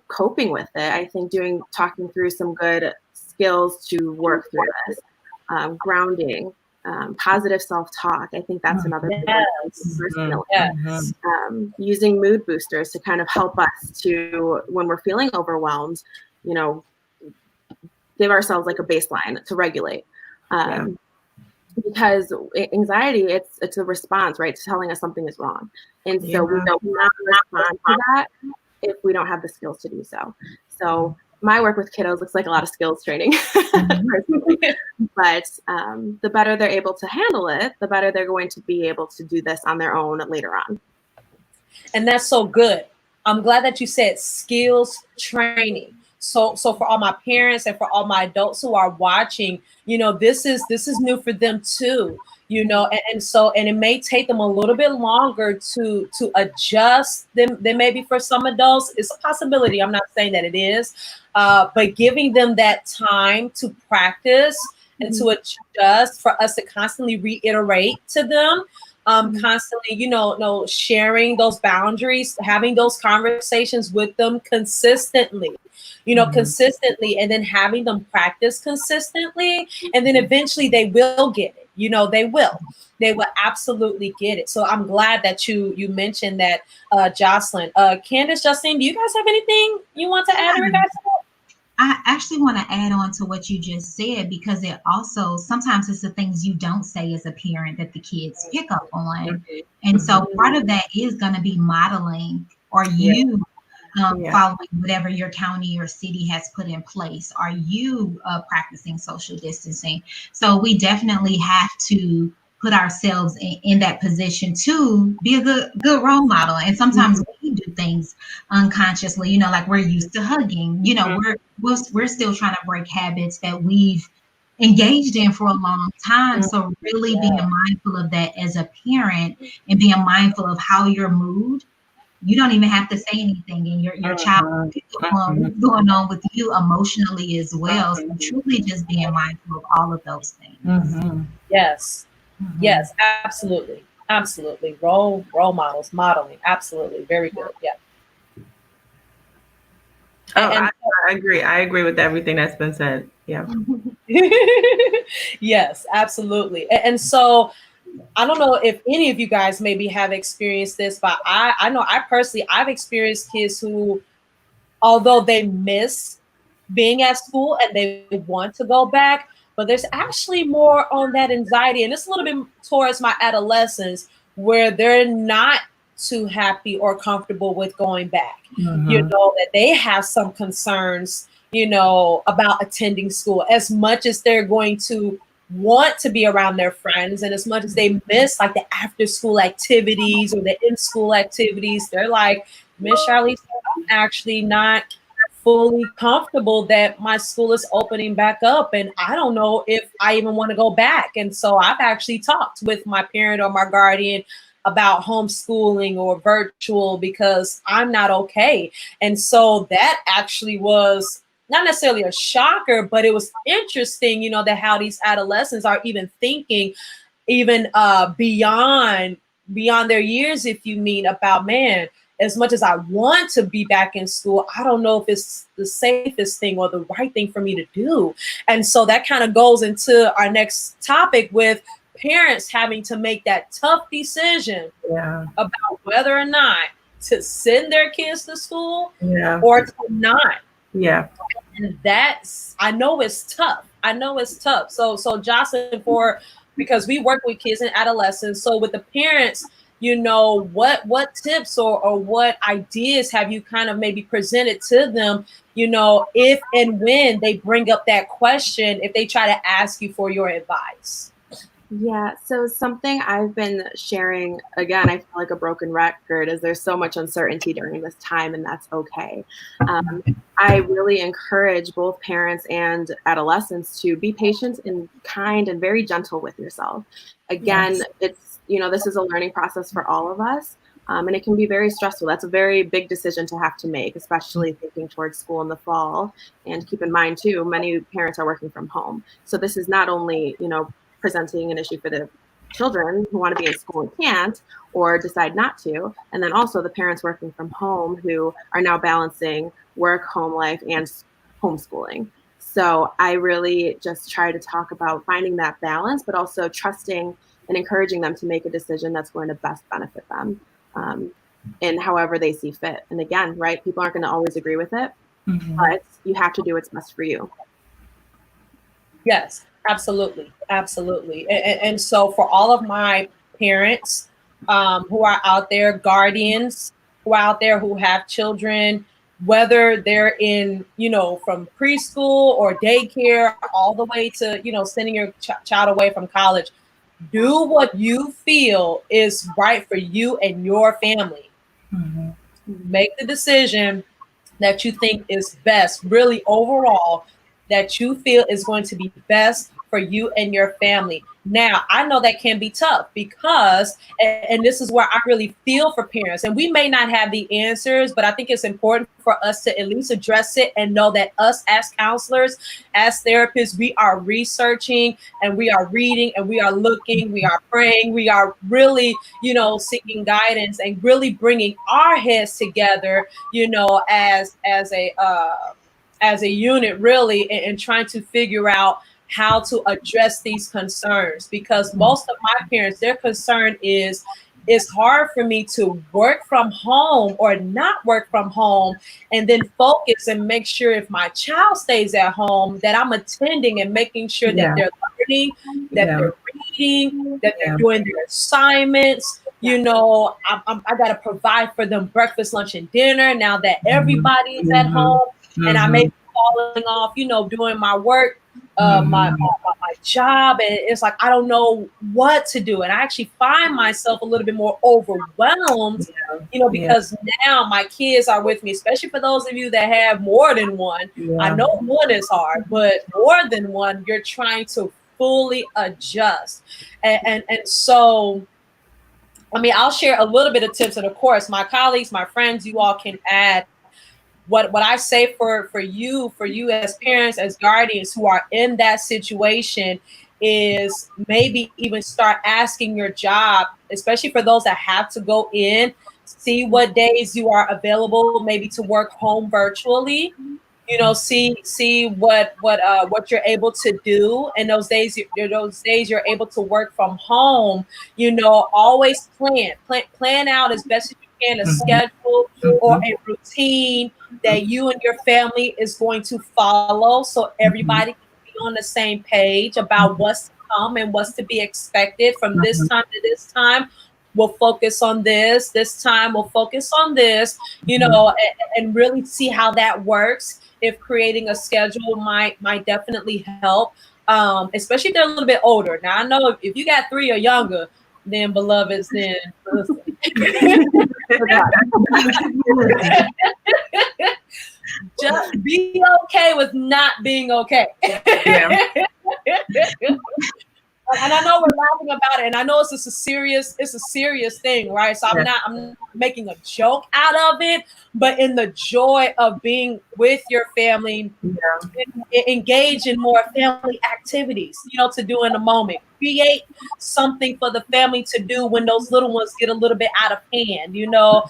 coping with it, I think talking through some good skills to work through this, grounding, positive self-talk. I think that's another big one. Using mood boosters to kind of help us to, when we're feeling overwhelmed, give ourselves like a baseline to regulate. Because anxiety, it's a response, right, to telling us something is wrong. And so we don't not respond to that if we don't have the skills to do so. So my work with kiddos looks like a lot of skills training, but the better they're able to handle it, the better they're going to be able to do this on their own later on. And that's so good. I'm glad that you said skills training. So for all my parents and for all my adults who are watching, this is new for them too, and it may take them a little bit longer to adjust than maybe for some adults. It's a possibility. I'm not saying that it is, but giving them that time to practice and to adjust, for us to constantly reiterate to them, constantly, sharing those boundaries, having those conversations with them consistently. Consistently, and then having them practice consistently, and then eventually they will get it. They will absolutely get it. So I'm glad that you mentioned that, Jocelyn. Candace, Justine, do you guys have anything you want to add in regards to that? I actually want to add on to what you just said, because it also, sometimes it's the things you don't say as a parent that the kids pick up on. And so part of that is going to be modeling, or you following whatever your county or city has put in place? Are you practicing social distancing? So we definitely have to put ourselves in that position to be a good role model. And sometimes we do things unconsciously, you know, like we're used to hugging, you know, we're still trying to break habits that we've engaged in for a long time. So really being mindful of that as a parent and being mindful of how your mood, you don't even have to say anything, and your child what's going on with you emotionally as well. So truly just being mindful of all of those things. Yes. Yes, absolutely. Absolutely. Role models, modeling. Absolutely. Very good. Yeah. I agree. I agree with everything that's been said. Yeah. Yes, absolutely. And so I don't know if any of you guys maybe have experienced this, but I know I personally, I've experienced kids who, although they miss being at school and they want to go back, but there's actually more on that anxiety. And it's a little bit towards my adolescence where they're not too happy or comfortable with going back. You know, that they have some concerns, you know, about attending school as much as they're going to want to be around their friends and as much as they miss like the after school activities or the in school activities. They're like, Miss Charlize, I'm actually not fully comfortable that my school is opening back up and I don't know if I even want to go back. And so I've actually talked with my parent or my guardian about homeschooling or virtual because I'm not okay. And so that actually was not necessarily a shocker, but it was interesting, you know, that how these adolescents are even thinking even beyond their years, if you mean about, man, as much as I want to be back in school, I don't know if it's the safest thing or the right thing for me to do. And so that kind of goes into our next topic with parents having to make that tough decision about whether or not to send their kids to school or to not. Yeah. And that's, I know it's tough. I know it's tough. So Jocelyn, because we work with kids and adolescents, so with the parents, you know, what tips or what ideas have you kind of maybe presented to them, you know, if and when they bring up that question, if they try to ask you for your advice? Yeah, so something I've been sharing, again, I feel like a broken record, is there's so much uncertainty during this time, and that's okay. I really encourage both parents and adolescents to be patient and kind and very gentle with yourself. Again, it's, you know, this is a learning process for all of us, and it can be very stressful. That's a very big decision to have to make, especially thinking towards school in the fall. And keep in mind, too, many parents are working from home. So this is not only, you know, presenting an issue for the children who want to be in school and can't or decide not to, and then also the parents working from home who are now balancing work, home life, and homeschooling. So I really just try to talk about finding that balance, but also trusting and encouraging them to make a decision that's going to best benefit them in however they see fit. And again, right, people aren't going to always agree with it, but you have to do what's best for you. Yes, absolutely. Absolutely. And so for all of my parents who are out there, guardians who are out there who have children, whether they're in, you know, from preschool or daycare, all the way to, you know, sending your child away from college, do what you feel is right for you and your family. Make the decision that you think is best, really overall, that you feel is going to be best for you and your family. Now, I know that can be tough because, and this is where I really feel for parents, and we may not have the answers, but I think it's important for us to at least address it and know that us as counselors, as therapists, we are researching and we are reading and we are looking, we are praying, we are really, you know, seeking guidance and really bringing our heads together, you know, as a unit, really, and trying to figure out how to address these concerns, because most of my parents, their concern is it's hard for me to work from home or not work from home and then focus and make sure if my child stays at home that I'm attending and making sure that they're learning, that they're reading, that they're doing their assignments, You know, I got to provide for them breakfast, lunch, and dinner now that everybody is at home, and I may be falling off, you know, doing my work, my job, and it's like I don't know what to do, and I actually find myself a little bit more overwhelmed, you know, because now my kids are with me, especially for those of you that have more than one. I know one is hard, but more than one, you're trying to fully adjust, and so. I mean, I'll share a little bit of tips, and of course, my colleagues, my friends, you all can add. What I say for you as parents, as guardians who are in that situation, is maybe even start asking your job, especially for those that have to go in, see what days you are available, maybe to work home virtually. You know, see what you're able to do, and those days you're able to work from home. You know, always plan out as best as you can a schedule or a routine that you and your family is going to follow, so everybody can be on the same page about what's to come and what's to be expected from this time to this time. We'll focus on this time we'll focus on this, you know, and really see how that works. If creating a schedule might definitely help, especially if they're a little bit older. Now I know if you got 3 or younger, then beloveds, then just be okay with not being okay. And I know we're laughing about it, and I know it's a serious thing, right? So I'm not making a joke out of it, but in the joy of being with your family, engage in more family activities, you know, to do in the moment. Create something for the family to do when those little ones get a little bit out of hand, you know.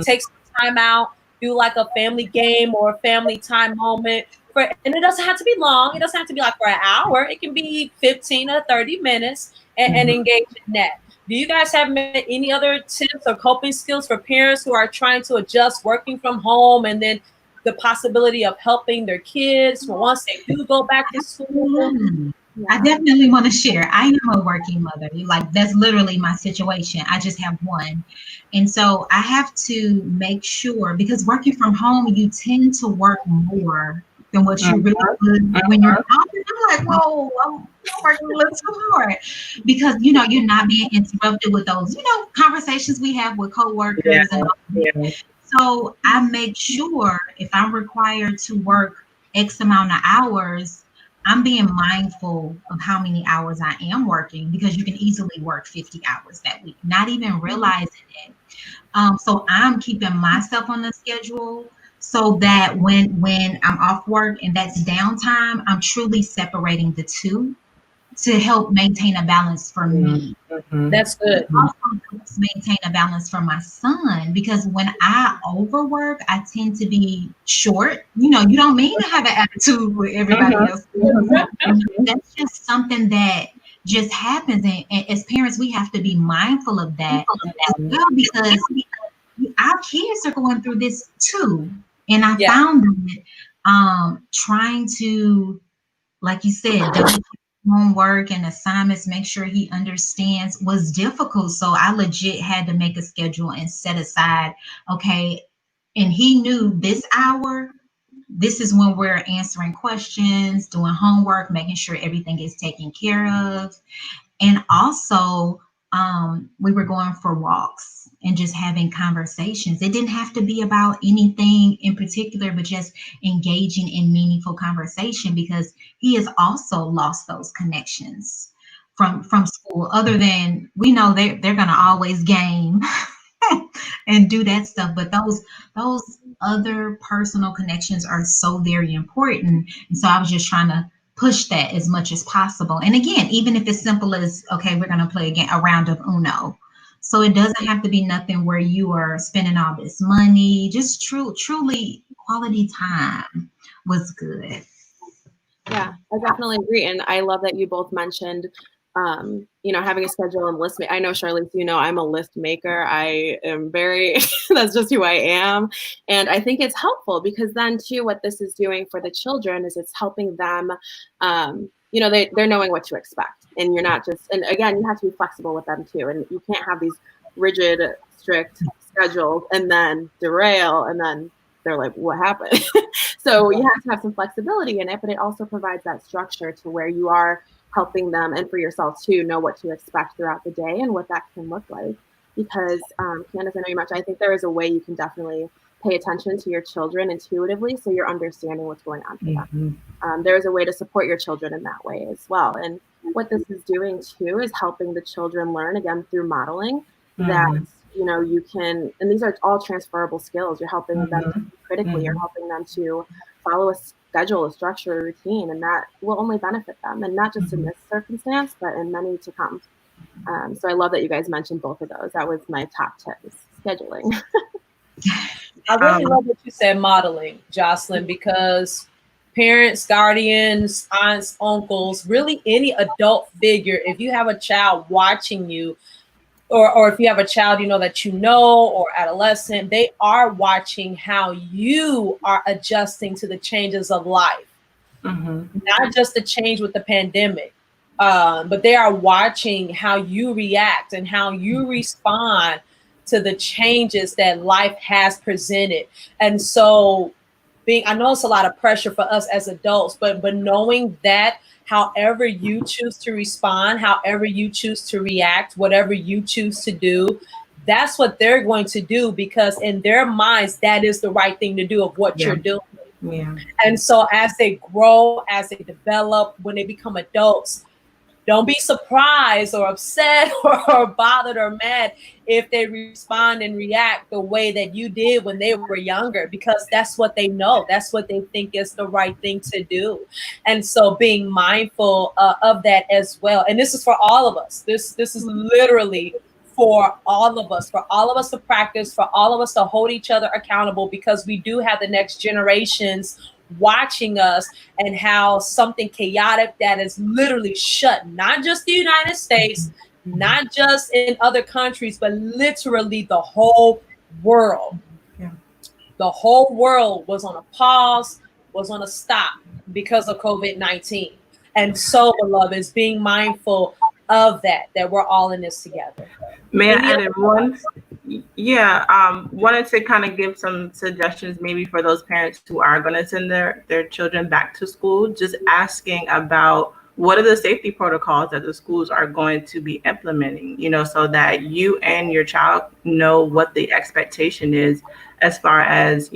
Take some time out, do like a family game or a family time moment. And it doesn't have to be long. It doesn't have to be like for an hour. It can be 15 or 30 minutes, and engage in that. Do you guys have any other tips or coping skills for parents who are trying to adjust working from home, and then the possibility of helping their kids once they do go back to school? I definitely want to share. I am a working mother. Like, that's literally my situation. I just have one. And so I have to make sure, because working from home, you tend to work more than what you really would when you're out. I'm like, whoa, I'm working a little too hard, because, you know, you're not being interrupted with those, you know, conversations we have with coworkers. So I make sure if I'm required to work X amount of hours, I'm being mindful of how many hours I am working, because you can easily work 50 hours that week, not even realizing it. So I'm keeping myself on the schedule, so that when I'm off work and that's downtime, I'm truly separating the two to help maintain a balance for me. That's good. Also helps maintain a balance for my son, because when I overwork, I tend to be short. You know, you don't mean to have an attitude with everybody else. That's just something that just happens, and as parents, we have to be mindful of that as well, because our kids are going through this too. And I found that trying to, like you said, double homework and assignments, make sure he understands, was difficult. So I legit had to make a schedule and set aside, okay, and he knew this hour, this is when we're answering questions, doing homework, making sure everything is taken care of. And also, we were going for walks and just having conversations. It didn't have to be about anything in particular, but just engaging in meaningful conversation, because he has also lost those connections from school. Other than, we know they're gonna always game and do that stuff, but those other personal connections are so very important. And so I was just trying to push that as much as possible. And again, even if it's simple as, okay, we're going to play a round of Uno. So it doesn't have to be nothing where you are spending all this money. Just truly quality time was good. Yeah, I definitely agree. And I love that you both mentioned, you know, having a schedule and list. I know, Charlize, you know, I'm a list maker. I am very, that's just who I am. And I think it's helpful, because then too, what this is doing for the children is it's helping them, you know, they're knowing what to expect. And you're not just, and again, you have to be flexible with them too. And you can't have these rigid, strict schedules and then derail, and then they're like, what happened? So you have to have some flexibility in it, but it also provides that structure to where you are helping them, and for yourself to know what to expect throughout the day and what that can look like. Because Candace, I know you mentioned, I think there is a way you can definitely pay attention to your children intuitively, so you're understanding what's going on for them. There is a way to support your children in that way as well. And what this is doing too is helping the children learn, again, through modeling, that you can, and these are all transferable skills. You're helping them to think critically, you're helping them to follow a schedule, a structure, a routine, and that will only benefit them, and not just in this circumstance, but in many to come. So I love that you guys mentioned both of those. That was my top tip, is scheduling. I really love what you said, modeling, Jocelyn, because parents, guardians, aunts, uncles, really any adult figure, if you have a child watching you, or if you have a child or adolescent, they are watching how you are adjusting to the changes of life. Not just the change with the pandemic, but they are watching how you react and how you respond to the changes that life has presented. And so I know it's a lot of pressure for us as adults, but knowing that however you choose to respond, however you choose to react, whatever you choose to do, that's what they're going to do, because in their minds, that is the right thing to do of what you're doing. Yeah. And so as they grow, as they develop, when they become adults, don't be surprised or upset or bothered or mad if they respond and react the way that you did when they were younger, because that's what they know. That's what they think is the right thing to do. And so being mindful of that as well. And this is for all of us. This is literally for all of us to practice, for all of us to hold each other accountable, because we do have the next generations watching us, and how something chaotic that is literally shut, not just the United States, not just in other countries, but literally the whole world. The whole world was on a pause, was on a stop because of COVID-19. And so, beloveds, being mindful of that we're all in this together. May I add in one? Yeah, wanted to kind of give some suggestions maybe for those parents who are going to send their children back to school, just asking about what are the safety protocols that the schools are going to be implementing, so that you and your child know what the expectation is, as far as,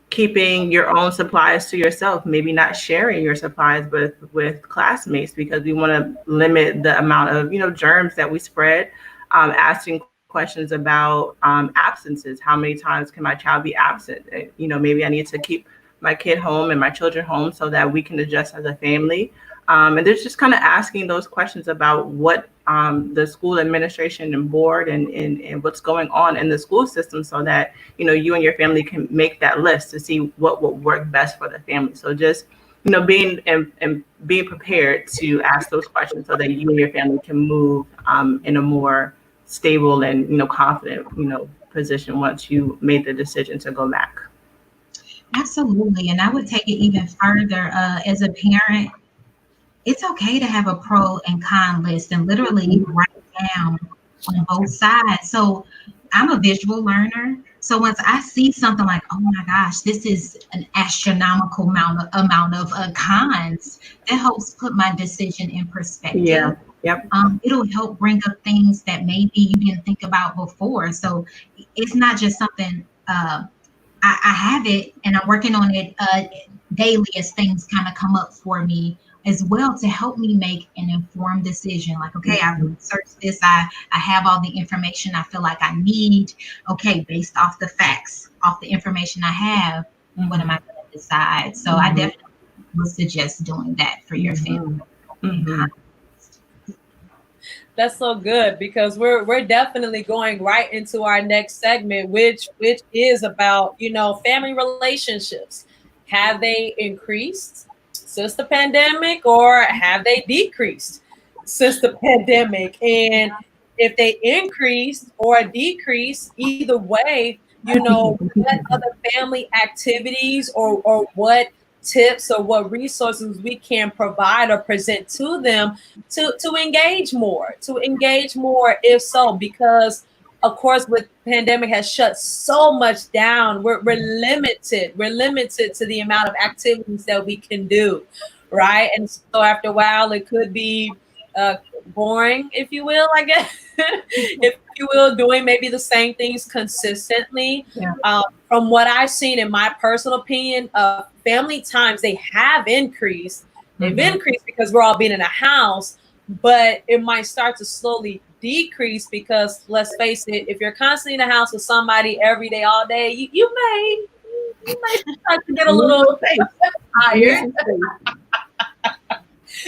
keeping your own supplies to yourself, maybe not sharing your supplies with classmates, because we want to limit the amount of, germs that we spread. Asking questions about absences. How many times can my child be absent? Maybe I need to keep my kid home and my children home so that we can adjust as a family. And there's just kind of asking those questions about what the school administration and board and what's going on in the school system, so that, you and your family can make that list to see what will work best for the family. So just, being prepared to ask those questions so that you and your family can move in a more stable and, confident, position once you made the decision to go back. Absolutely. And I would take it even further. As a parent, it's okay to have a pro and con list and literally write down on both sides. So I'm a visual learner. So once I see something like, oh my gosh, this is an astronomical amount of cons, that helps put my decision in perspective. Yeah. Yep. It'll help bring up things that maybe you didn't think about before. So it's not just something, I have it and I'm working on it daily as things kind of come up for me as well, to help me make an informed decision. Like, okay, I've researched this. I have all the information I feel like I need. Okay, based off the facts, off the information I have, what am I going to decide? So I definitely would suggest doing that for your family. That's so good, because we're definitely going right into our next segment, which is about, family relationships. Have they increased since the pandemic, or have they decreased since the pandemic? And if they increased or decreased, either way, what other family activities or what tips or what resources we can provide or present to them to engage more, if so, because of course, with pandemic has shut so much down. We're limited. We're limited to the amount of activities that we can do, right? And so after a while, it could be uh, boring, if you will, I guess, if you will, doing maybe the same things consistently. Yeah. From what I've seen, in my personal opinion, family times, they have increased. They've increased because we're all being in a house, but it might start to slowly decrease because, let's face it, if you're constantly in the house with somebody every day, all day, you may start to get a little tired.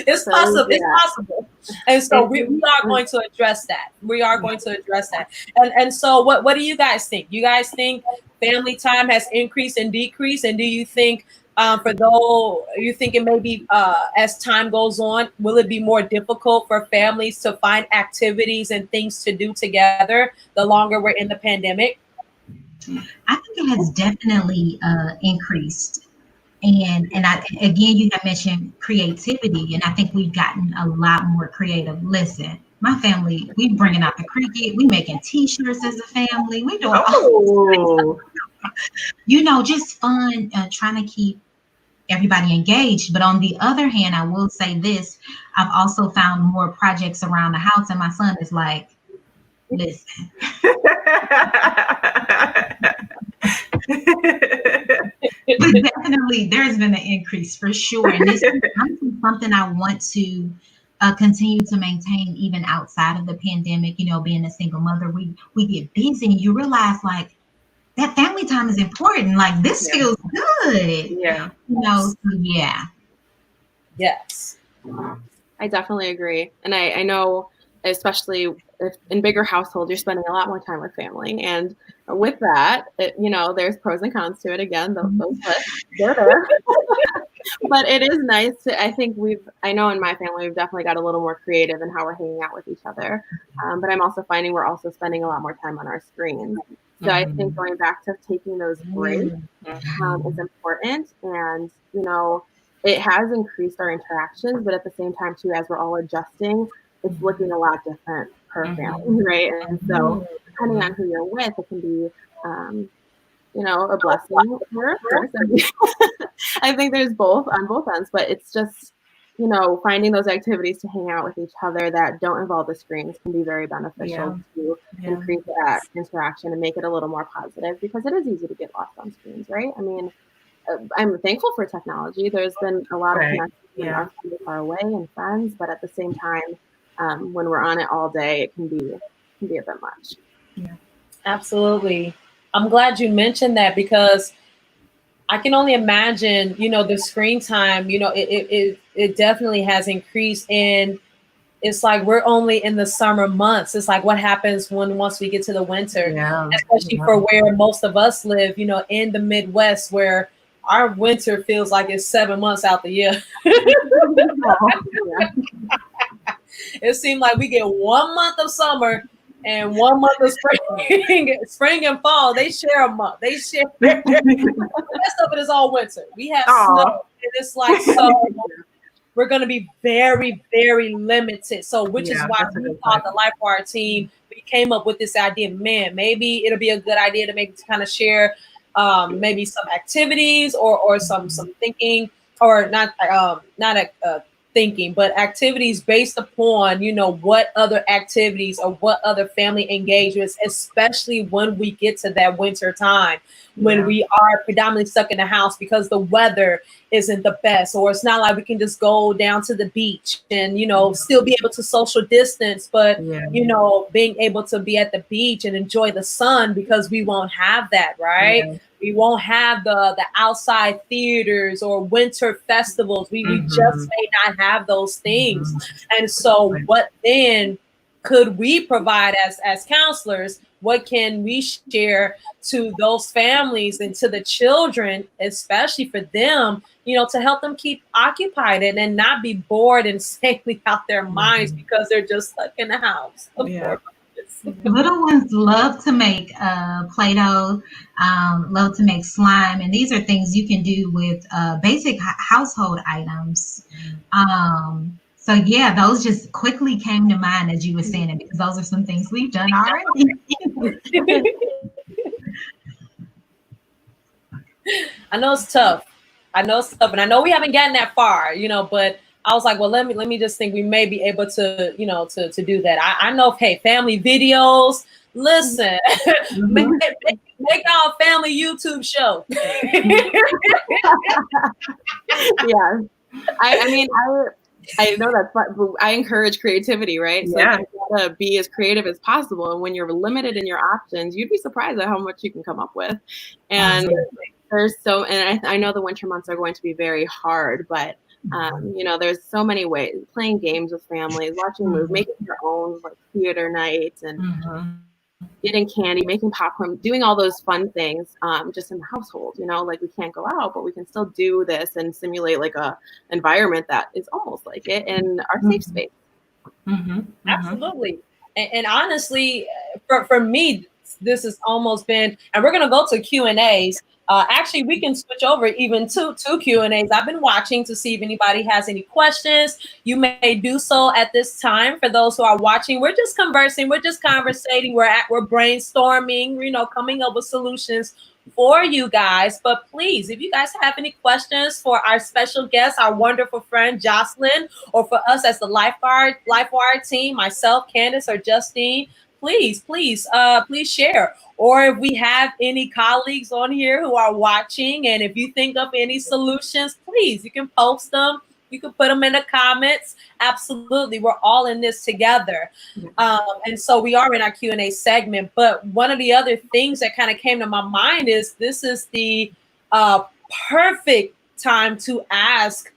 It's possible. It's possible. And so we are going to address that. We are going to address that. And so what do you guys think? You guys think family time has increased and decreased? And do you think for those, you think it may be as time goes on, will it be more difficult for families to find activities and things to do together the longer we're in the pandemic? I think it has definitely increased. And again, you have mentioned creativity, and I think we've gotten a lot more creative. Listen, my family, we bringing out the cricket, we making T-shirts as a family, we doing all just fun, trying to keep everybody engaged. But on the other hand, I will say this: I've also found more projects around the house, and my son is like, listen. But definitely there's been an increase for sure, and this is something I want to continue to maintain even outside of the pandemic. Being a single mother, we get busy, and you realize like that family time is important. Like this feels good. So yeah. Yes, I definitely agree. And I know, especially if in bigger households, you're spending a lot more time with family. And with that, there's pros and cons to it. Again, those lists, they're there. But it is nice to, I know in my family, we've definitely got a little more creative in how we're hanging out with each other. But I'm also finding we're also spending a lot more time on our screens. So I think going back to taking those breaks is important. And, it has increased our interactions, but at the same time, too, as we're all adjusting, it's looking a lot different per family, right? And so depending on who you're with, it can be, a blessing or a curse. I think there's both on both ends, but it's just, finding those activities to hang out with each other that don't involve the screens can be very beneficial to increase that interaction and make it a little more positive, because it is easy to get lost on screens, right? I mean, I'm thankful for technology. There's been a lot of connections when our family far away and friends, but at the same time, when we're on it all day, it can be a bit much. Yeah, absolutely. I'm glad you mentioned that, because I can only imagine, the screen time, it definitely has increased. And it's like we're only in the summer months. It's like what happens once we get to the winter, especially for where most of us live, in the Midwest, where our winter feels like it's 7 months out the year. It seems like we get 1 month of summer and 1 month of spring. Spring and fall, they share a month. They share. The rest of it is all winter. We have snow, and it's like, so we're going to be very, very limited. So, which is why we thought the LifeWire team, we came up with this idea. Man, maybe it'll be a good idea to kind of share maybe some activities or some thinking, or not thinking, but activities based upon, what other activities or what other family engagements, especially when we get to that winter time, when we are predominantly stuck in the house because the weather isn't the best, or it's not like we can just go down to the beach and, still be able to social distance, but, being able to be at the beach and enjoy the sun, because we won't have that, right? Yeah. We won't have the outside theaters or winter festivals. We just may not have those things. And so what then could we provide as counselors? What can we share to those families and to the children, especially for them, to help them keep occupied and not be bored and sailing out their minds because they're just stuck in the house. The little ones love to make Play-Doh, love to make slime, and these are things you can do with basic household items. So yeah, those just quickly came to mind as you were saying it, because those are some things we've done already. I know it's tough. And I know we haven't gotten that far, but I was like, well, let me just think we may be able to, to do that. I know, hey, family videos. Listen, make our family YouTube show. Yeah. I mean, I know that's fun, but I encourage creativity, right? So Yeah. you gotta be as creative as possible. And when you're limited in your options, you'd be surprised at how much you can come up with. And I know the winter months are going to be very hard, but there's so many ways: playing games with families, watching movies, making your own like theater nights, and getting candy, making popcorn, doing all those fun things just in the household. Like we can't go out, but we can still do this and simulate like a environment that is almost like it in our safe space. Absolutely. And honestly, for me, this has almost been, and we're going to go to Q&As. Actually, we can switch over even to Q&As. I've been watching to see if anybody has any questions. You may do so at this time. For those who are watching, we're just conversing. We're just conversating. We're brainstorming, coming up with solutions for you guys. But please, if you guys have any questions for our special guest, our wonderful friend Jocelyn, or for us as the LifeWire team, myself, Candace, or Justine, please share. Or if we have any colleagues on here who are watching, and if you think of any solutions, please, you can post them. You can put them in the comments. Absolutely. We're all in this together. And so we are in our Q&A segment. But one of the other things that kind of came to my mind is this is the perfect time to ask.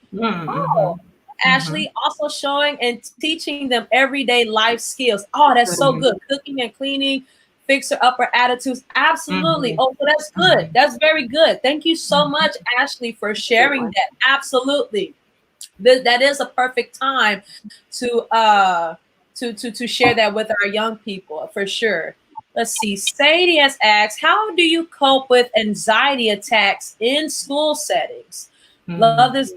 Ashley, also showing and teaching them everyday life skills. Oh, that's so good. Cooking and cleaning, fixer upper attitudes. Absolutely. Oh, so that's good. That's very good. Thank you so much, Ashley, for sharing that. Absolutely. That is a perfect time to share that with our young people, for sure. Let's see. Sadie has asked, how do you cope with anxiety attacks in school settings? Love this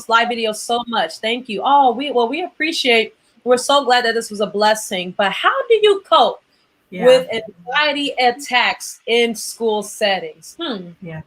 live video so much. Thank you. Oh, we appreciate. We're so glad that this was a blessing. But how do you cope with anxiety attacks in school settings? Yeah,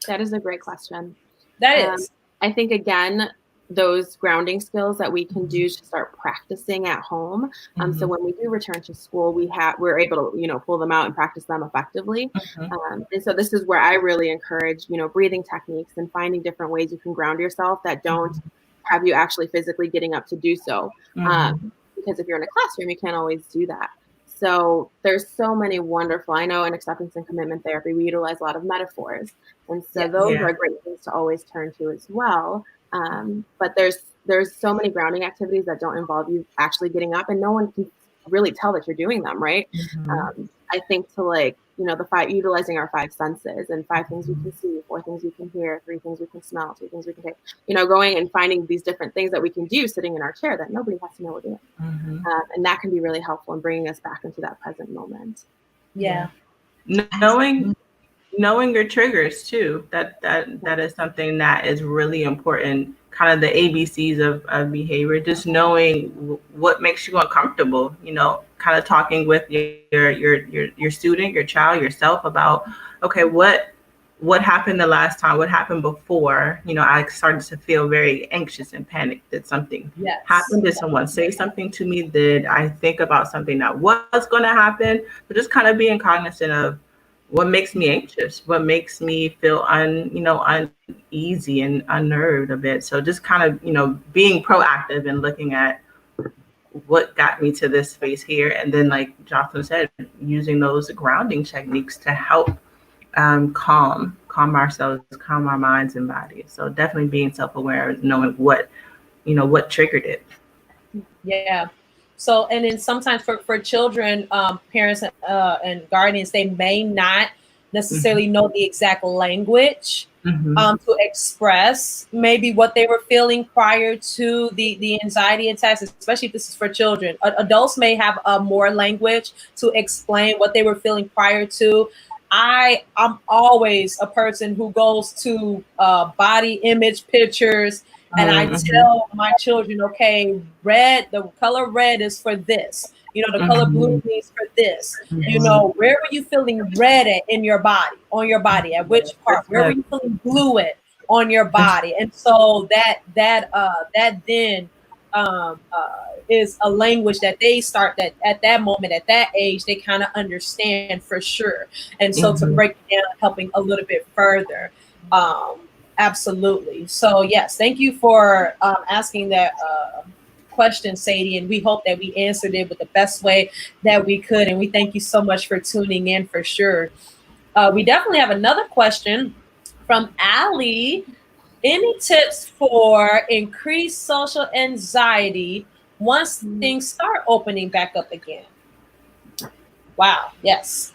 that is a great question. That is. I think again, those grounding skills that we can do to start practicing at home. So when we do return to school, we're able to, pull them out and practice them effectively. And so this is where I really encourage, breathing techniques and finding different ways you can ground yourself that don't have you actually physically getting up to do so. Because if you're in a classroom, you can't always do that. So there's so many wonderful, I know in acceptance and commitment therapy, we utilize a lot of metaphors. And so those are great things to always turn to as well. But there's so many grounding activities that don't involve you actually getting up, and no one can really tell that you're doing them, right? I think to utilizing our 5 senses, and 5 things we can see, 4 things we can hear, 3 things we can smell, 2 things we can taste, going and finding these different things that we can do sitting in our chair that nobody has to know we're doing. And that can be really helpful in bringing us back into that present moment. Knowing your triggers too, that is something that is really important. Kind of the ABCs of behavior, just knowing what makes you uncomfortable, kind of talking with your student, your child, yourself about, okay, what happened the last time, what happened before, I started to feel very anxious and panicked. Did something happen? Did someone say something to me? Did I think about something that was going to happen? But just kind of being cognizant of what makes me anxious, what makes me feel uneasy and unnerved a bit. So just kind of, being proactive and looking at what got me to this space here. And then, like Jocelyn said, using those grounding techniques to help calm ourselves, calm our minds and bodies. So definitely being self-aware, knowing what triggered it. Yeah. So, and then sometimes for children, parents and guardians, they may not necessarily know the exact language to express maybe what they were feeling prior to the anxiety attacks, especially if this is for children. Adults may have more language to explain what they were feeling prior to. I'm always a person who goes to body image pictures And I Mm-hmm. tell my children, okay, red, the color red is for this. You know, the color blue means for this. You know, where were you feeling red at in your body, on your body? At which part? Where were you feeling blue at on your body? And so that then is a language that they start that at that moment, at that age, they kind of understand for sure. And so to break it down, helping a little bit further. Absolutely. So yes, thank you for asking that question, Sadie, and we hope that we answered it with the best way that we could. And we thank you so much for tuning in for sure. We definitely have another question from Allie. Any tips for increased social anxiety once things start opening back up again? Wow. Yes.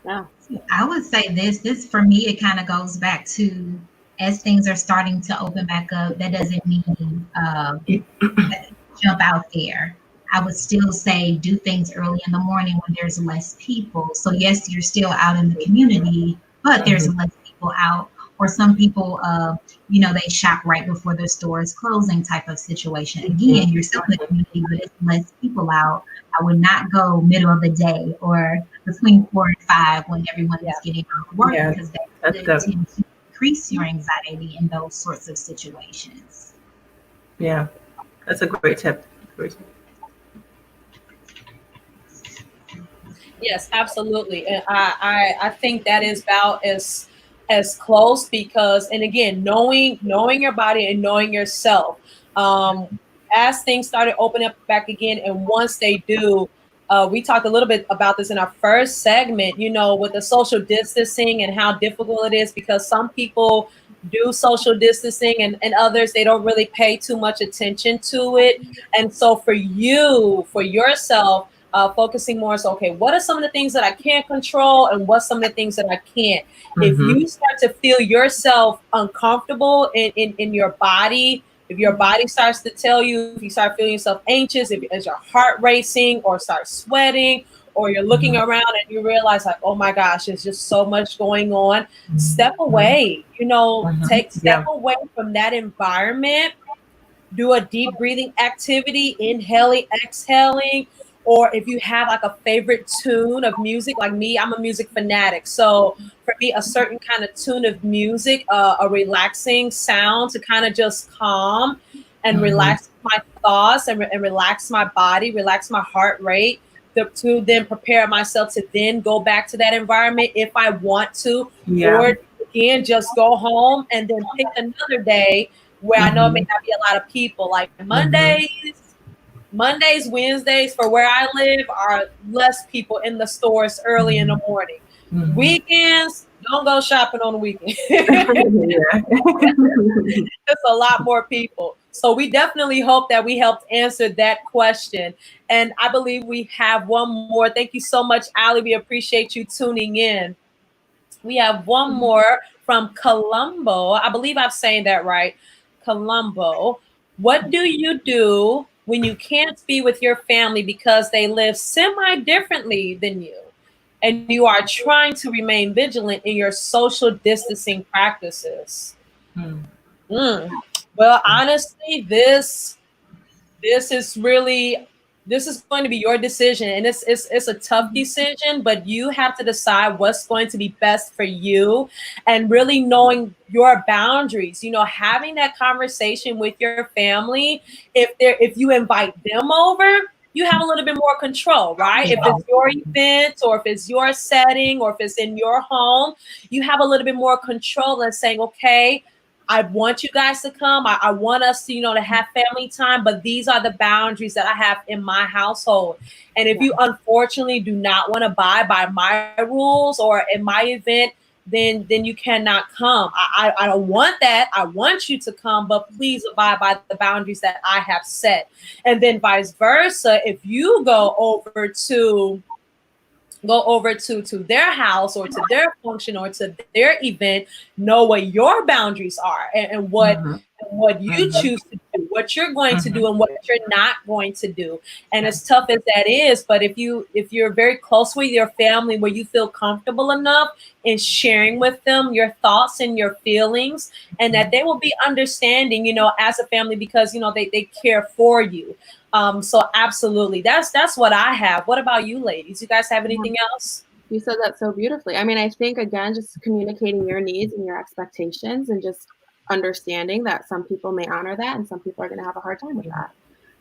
Yeah. I would say this for me, it kind of goes back to as things are starting to open back up, that doesn't mean jump out there. I would still say do things early in the morning when there's less people. So yes, you're still out in the community, but there's less people out. Or some people, they shop right before the store is closing type of situation. Again, you're still in the community, but it's less people out. I would not go middle of the day or between 4 and 5 when everyone is getting out of work, because that could tend to increase your anxiety in those sorts of situations. Yeah, that's a great tip. Yes, absolutely. And I think that is about as close because, and again, knowing your body and knowing yourself, as things started opening up back again, and once they do, we talked a little bit about this in our first segment, with the social distancing and how difficult it is because some people do social distancing and others, they don't really pay too much attention to it. And so for yourself, focusing more, so okay, what are some of the things that I can't control and what's some of the things that I can't? If you start to feel yourself uncomfortable in your body, if your body starts to tell you, if you start feeling yourself anxious, as your heart racing or start sweating, or you're looking around and you realize like, oh my gosh, there's just so much going on, step away, step away from that environment, do a deep breathing activity, inhaling, exhaling. Or if you have like a favorite tune of music, like me, I'm a music fanatic. So for me, a certain kind of tune of music, a relaxing sound to kind of just calm and relax my thoughts and relax my body, relax my heart rate, to then prepare myself to then go back to that environment if I want to, or again, just go home and then pick another day where I know it may not be a lot of people, like Mondays, Wednesdays for where I live are less people in the stores early in the morning. Weekends, don't go shopping on the weekend. It's a lot more people. So we definitely hope that we helped answer that question. And I believe we have one more. Thank you so much, Allie. We appreciate you tuning in. We have one more from Colombo. I believe I'm saying that right. Colombo. What do you do when you can't be with your family because they live semi-differently than you? And you are trying to remain vigilant in your social distancing practices? Well, honestly, this is going to be your decision, and it's a tough decision, but you have to decide what's going to be best for you, and really knowing your boundaries, having that conversation with your family. If you invite them over, you have a little bit more control, right? If it's your event, or if it's your setting, or if it's in your home, you have a little bit more control than saying, okay, I want you guys to come. I want us to, to have family time, but these are the boundaries that I have in my household. And if you unfortunately do not want to abide by my rules or in my event, then you cannot come. I don't want that. I want you to come, but please abide by the boundaries that I have set. And then vice versa, if you go over to their house or to their function or to their event, know what your boundaries are and what you choose to do, what you're going to do, Mhm. and what you're not going to do. And as tough as that is, but if you're very close with your family, where you feel comfortable enough in sharing with them your thoughts and your feelings, and that they will be understanding, as a family, because they care for you. So absolutely, that's what I have. What about you, ladies? You guys have anything else? You said that so beautifully. I mean, I think again, just communicating your needs and your expectations, and just understanding that some people may honor that and some people are going to have a hard time with that.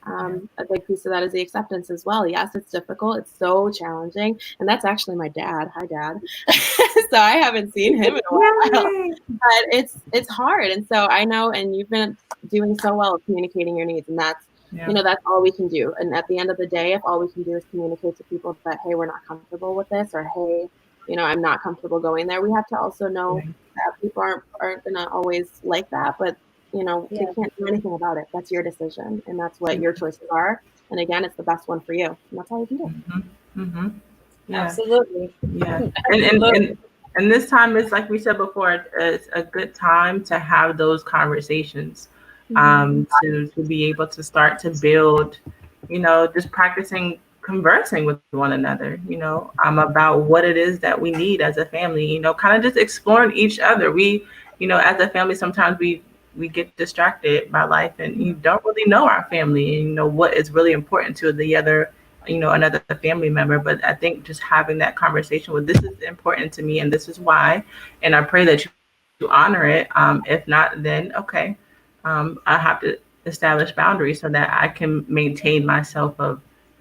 A big piece of that is the acceptance as well. Yes, it's difficult. It's so challenging. And that's actually my dad. Hi, Dad. So I haven't seen him in a while, Yay. but it's hard. And so I know, and you've been doing so well at communicating your needs, and that's Yeah. that's all we can do. And at the end of the day, if all we can do is communicate to people that, hey, we're not comfortable with this, or hey, I'm not comfortable going there, we have to also know that people aren't gonna always like that, but they can't do anything about it. That's your decision, and that's what your choices are. And again, it's the best one for you, and that's all you can do. Mm-hmm. Mm-hmm. Yeah. Absolutely. Yeah. And this time is, like we said before, it's a good time to have those conversations, to be able to start to build, just practicing conversing with one another, about what it is that we need as a family, kind of just exploring each other. We, as a family, sometimes we get distracted by life, and you don't really know our family and what is really important to the other, another family member. But I think just having that conversation with, this is important to me and this is why, and I pray that you honor it. If not, then okay, I have to establish boundaries so that I can maintain myself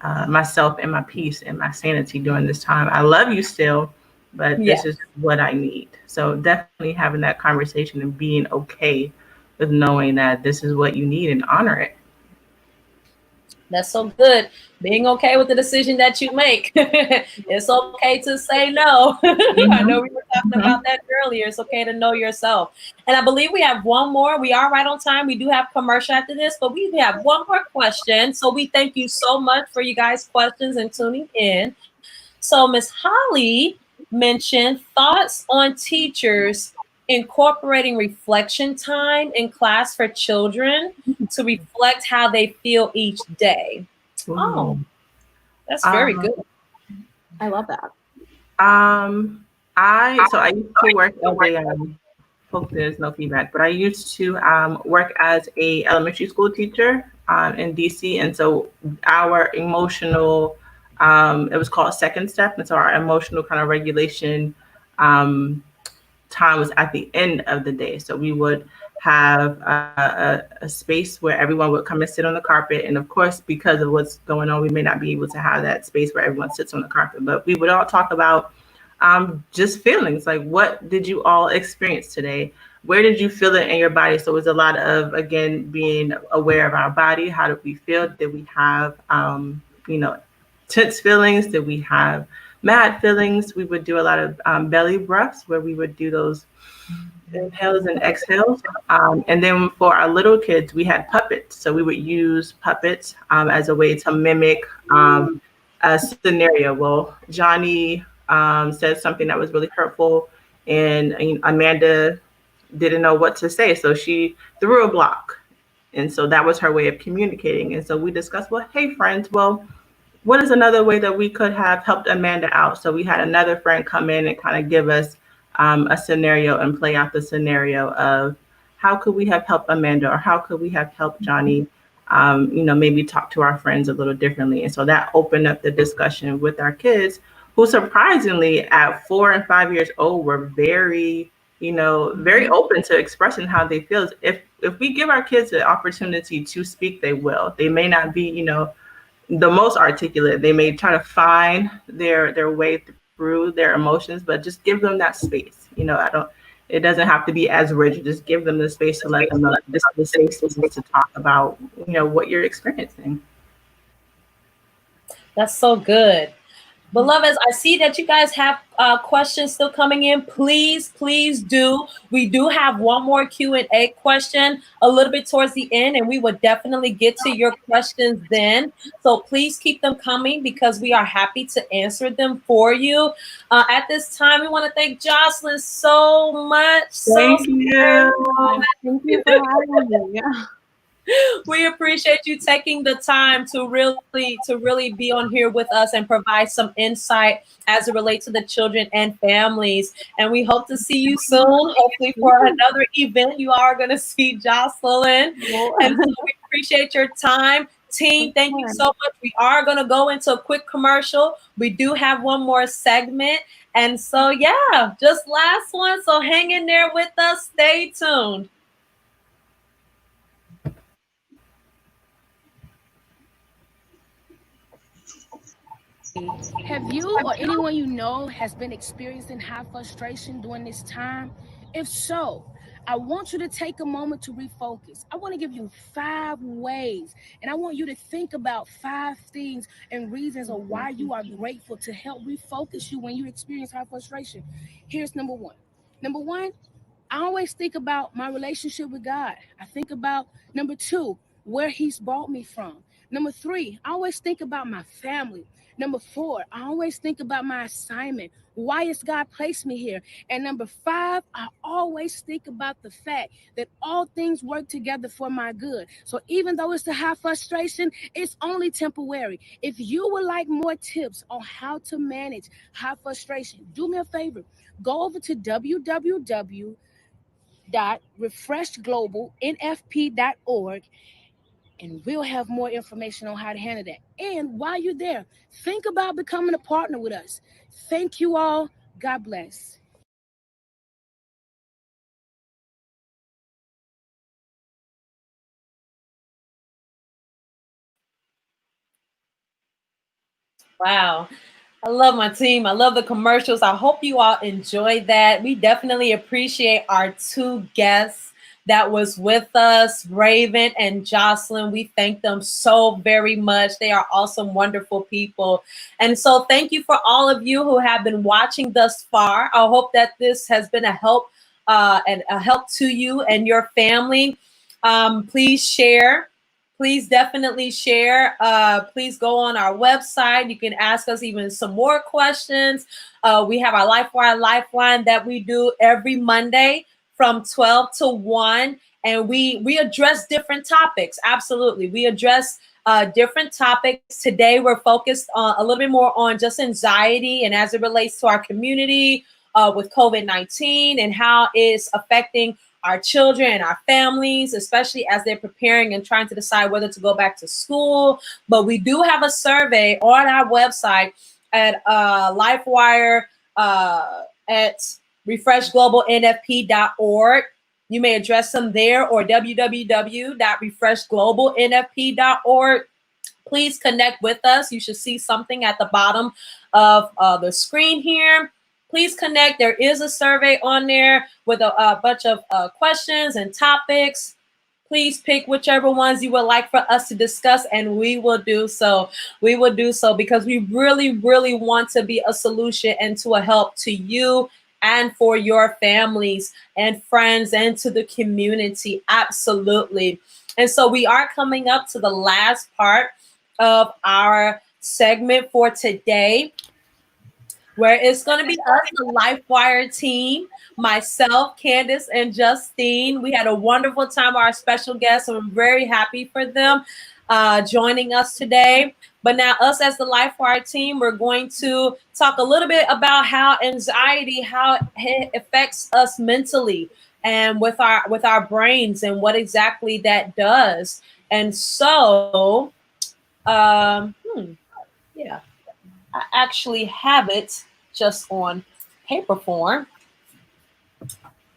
and my peace and my sanity during this time. I love you still, but this is what I need. So definitely having that conversation and being okay with knowing that this is what you need, and honor it. That's so good. Being okay with the decision that you make. It's okay to say no. I know we were talking about that earlier. It's okay to know yourself. And I believe we have one more. We are right on time. We do have commercial after this, but we have one more question. So we thank you so much for you guys' questions and tuning in. So Miss Holly mentioned thoughts on teachers incorporating reflection time in class for children to reflect how they feel each day. Oh, that's very good. I love that. I used to work as a hope there's no feedback, but I used to work as a elementary school teacher in DC, and so our emotional it was called second step, and so our emotional kind of regulation time was at the end of the day. So we would have a space where everyone would come and sit on the carpet. And of course, because of what's going on, we may not be able to have that space where everyone sits on the carpet, but we would all talk about just feelings, like what did you all experience today? Where did you feel it in your body? So it was a lot of, again, being aware of our body. How did we feel? Did we have, tense feelings? Did we have mad feelings? We would do a lot of belly breaths, where we would do those inhales and exhales. And then for our little kids, we had puppets. So we would use puppets as a way to mimic a scenario. Well, Johnny said something that was really hurtful, and Amanda didn't know what to say. So she threw a block. And so that was her way of communicating. And so we discussed, well, hey, friends, well, what is another way that we could have helped Amanda out? So we had another friend come in and kind of give us a scenario and play out the scenario of how could we have helped Amanda, or how could we have helped Johnny, maybe talk to our friends a little differently. And so that opened up the discussion with our kids, who surprisingly at 4 and 5 years old were very, very open to expressing how they feel. If we give our kids the opportunity to speak, they will. They may not be, the most articulate. They may try to find their way through their emotions, but just give them that space. It doesn't have to be as rigid. Just give them the space to let them know this is the safe space to talk about, what you're experiencing. That's so good. Beloveds, I see that you guys have questions still coming in. Please do. We do have one more Q&A question a little bit towards the end, and we will definitely get to your questions then. So please keep them coming, because we are happy to answer them for you. At this time, we want to thank Jocelyn so much. Thank you. Thank you for having me. We appreciate you taking the time to really be on here with us and provide some insight as it relates to the children and families. And we hope to see you soon, hopefully for another event. You are going to see Jocelyn. And so we appreciate your time. Team, thank you so much. We are going to go into a quick commercial. We do have one more segment. And so, yeah, just last one. So hang in there with us. Stay tuned. Have you or anyone you know has been experiencing high frustration during this time? If so, I want you to take a moment to refocus. I want to give you 5 ways, and I want you to think about 5 things and reasons of why you are grateful to help refocus you when you experience high frustration. Here's number 1. Number 1, I always think about my relationship with God. I think about number 2, where He's brought me from. Number 3, I always think about my family. Number 4, I always think about my assignment. Why has God placed me here? And number 5, I always think about the fact that all things work together for my good. So even though it's a high frustration, it's only temporary. If you would like more tips on how to manage high frustration, do me a favor. Go over to www.refreshglobalnfp.org and we'll have more information on how to handle that. And while you're there, think about becoming a partner with us. Thank you all. God bless. Wow. I love my team. I love the commercials. I hope you all enjoyed that. We definitely appreciate our 2 guests that was with us, Raven and Jocelyn. We thank them so very much. They are awesome, wonderful people. And so thank you for all of you who have been watching thus far. I hope that this has been a help and a help to you and your family. Please share. Please definitely share. Please go on our website. You can ask us even some more questions. We have our LifeWire Lifeline that we do every Monday from 12 to 1. And we address different topics. Absolutely. We address different topics. Today, we're focused on a little bit more on just anxiety and as it relates to our community with COVID-19 and how it's affecting our children and our families, especially as they're preparing and trying to decide whether to go back to school. But we do have a survey on our website at LifeWire at refreshglobalnfp.org. You may address them there or www.refreshglobalnfp.org. Please connect with us. You should see something at the bottom of the screen here. Please connect. There is a survey on there with a bunch of questions and topics. Please pick whichever ones you would like for us to discuss, and we will do so. We will do so because we really, really want to be a solution and to a help to you and for your families and friends and to the community. Absolutely. And so we are coming up to the last part of our segment for today, where it's going to be us, the LifeWire team, myself, Candace, and Justine. We had a wonderful time, our special guests, and I'm very happy for them joining us today. But now us as the LifeWire team, we're going to talk a little bit about how anxiety, how it affects us mentally and with our brains and what exactly that does. And so, yeah. I actually have it just on paper form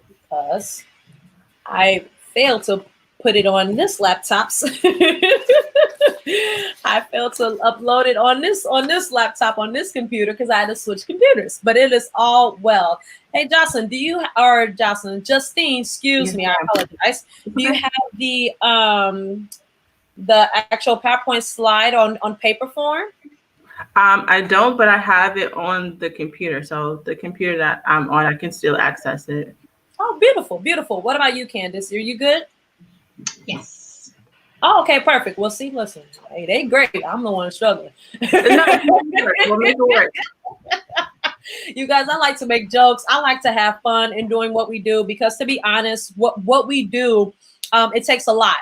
because I failed to put it on this laptop. I failed to upload it on this laptop, on this computer, because I had to switch computers. But it is all well. Hey, Jocelyn, Justine, excuse me, I apologize. Do you have the actual PowerPoint slide on paper form? I don't, but I have it on the computer. So the computer that I'm on, I can still access it. Oh, beautiful, beautiful. What about you, Candace? Are you good? Yes. Oh, okay, perfect. Well, see, listen, hey, they great. I'm the one struggling. We'll make it work. You guys, I like to make jokes. I like to have fun in doing what we do because, to be honest, what we do, it takes a lot.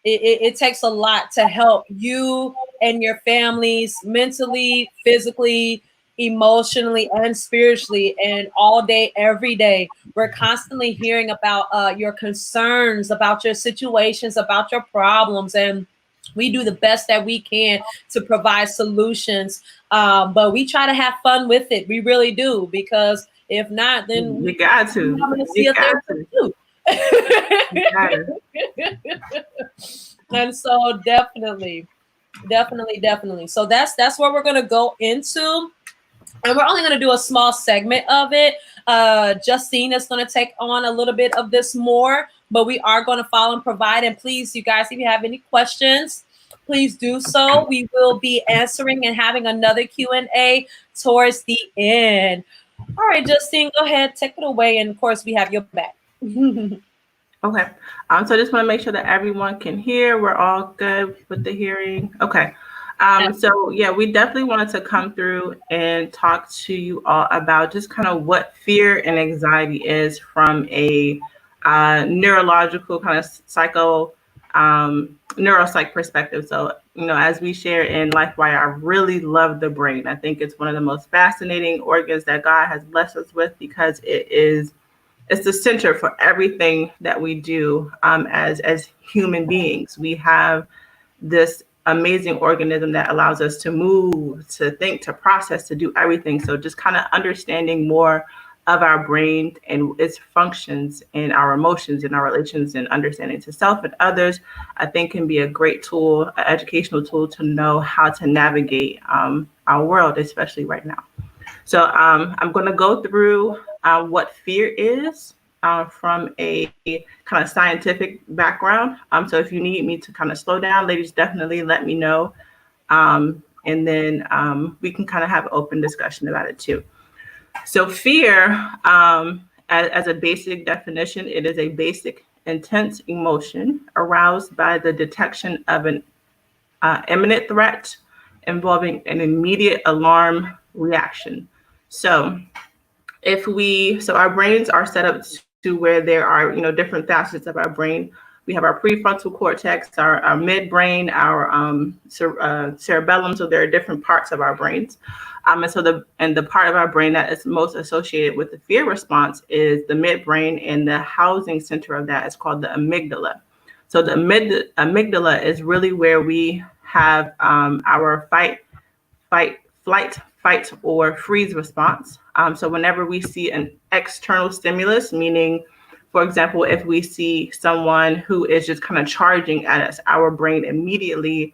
it takes a lot to help you and your families mentally, physically, emotionally, and spiritually. And all day, every day, we're constantly hearing about your concerns, about your situations, about your problems. And we do the best that we can to provide solutions. But we try to have fun with it. We really do, because if not, then You got to. I'm going to see You a got therapist to. too. You gotta. And so definitely. So that's what we're gonna go into. And we're only gonna do a small segment of it. Justine is gonna take on a little bit of this more, but we are gonna follow and provide. And please, you guys, if you have any questions, please do so. We will be answering and having another Q&A towards the end. All right, Justine, go ahead, take it away. And of course, we have your back. Okay. So I just want to make sure that everyone can hear. We're all good with the hearing. Okay. So yeah, we definitely wanted to come through and talk to you all about just kind of what fear and anxiety is from a neurological kind of neuropsych perspective. So, as we share in LifeWire, I really love the brain. I think it's one of the most fascinating organs that God has blessed us with, because it's the center for everything that we do as human beings. We have this amazing organism that allows us to move, to think, to process, to do everything. So just kind of understanding more of our brain and its functions and our emotions and our relations and understanding to self and others, I think can be a great tool, an educational tool to know how to navigate our world, especially right now. So I'm going to go through what fear is from a kind of scientific background. So if you need me to kind of slow down, ladies, definitely let me know. And then we can kind of have an open discussion about it too. So fear, as a basic definition, it is a basic, intense emotion aroused by the detection of an imminent threat involving an immediate alarm reaction. So our brains are set up to where there are, different facets of our brain. We have our prefrontal cortex, our midbrain, our cerebellum. So there are different parts of our brains. And the part of our brain that is most associated with the fear response is the midbrain, and the housing center of that is called the amygdala. So the amygdala is really where we have our fight, flight, or freeze response. So whenever we see an external stimulus, meaning, for example, if we see someone who is just kind of charging at us, our brain immediately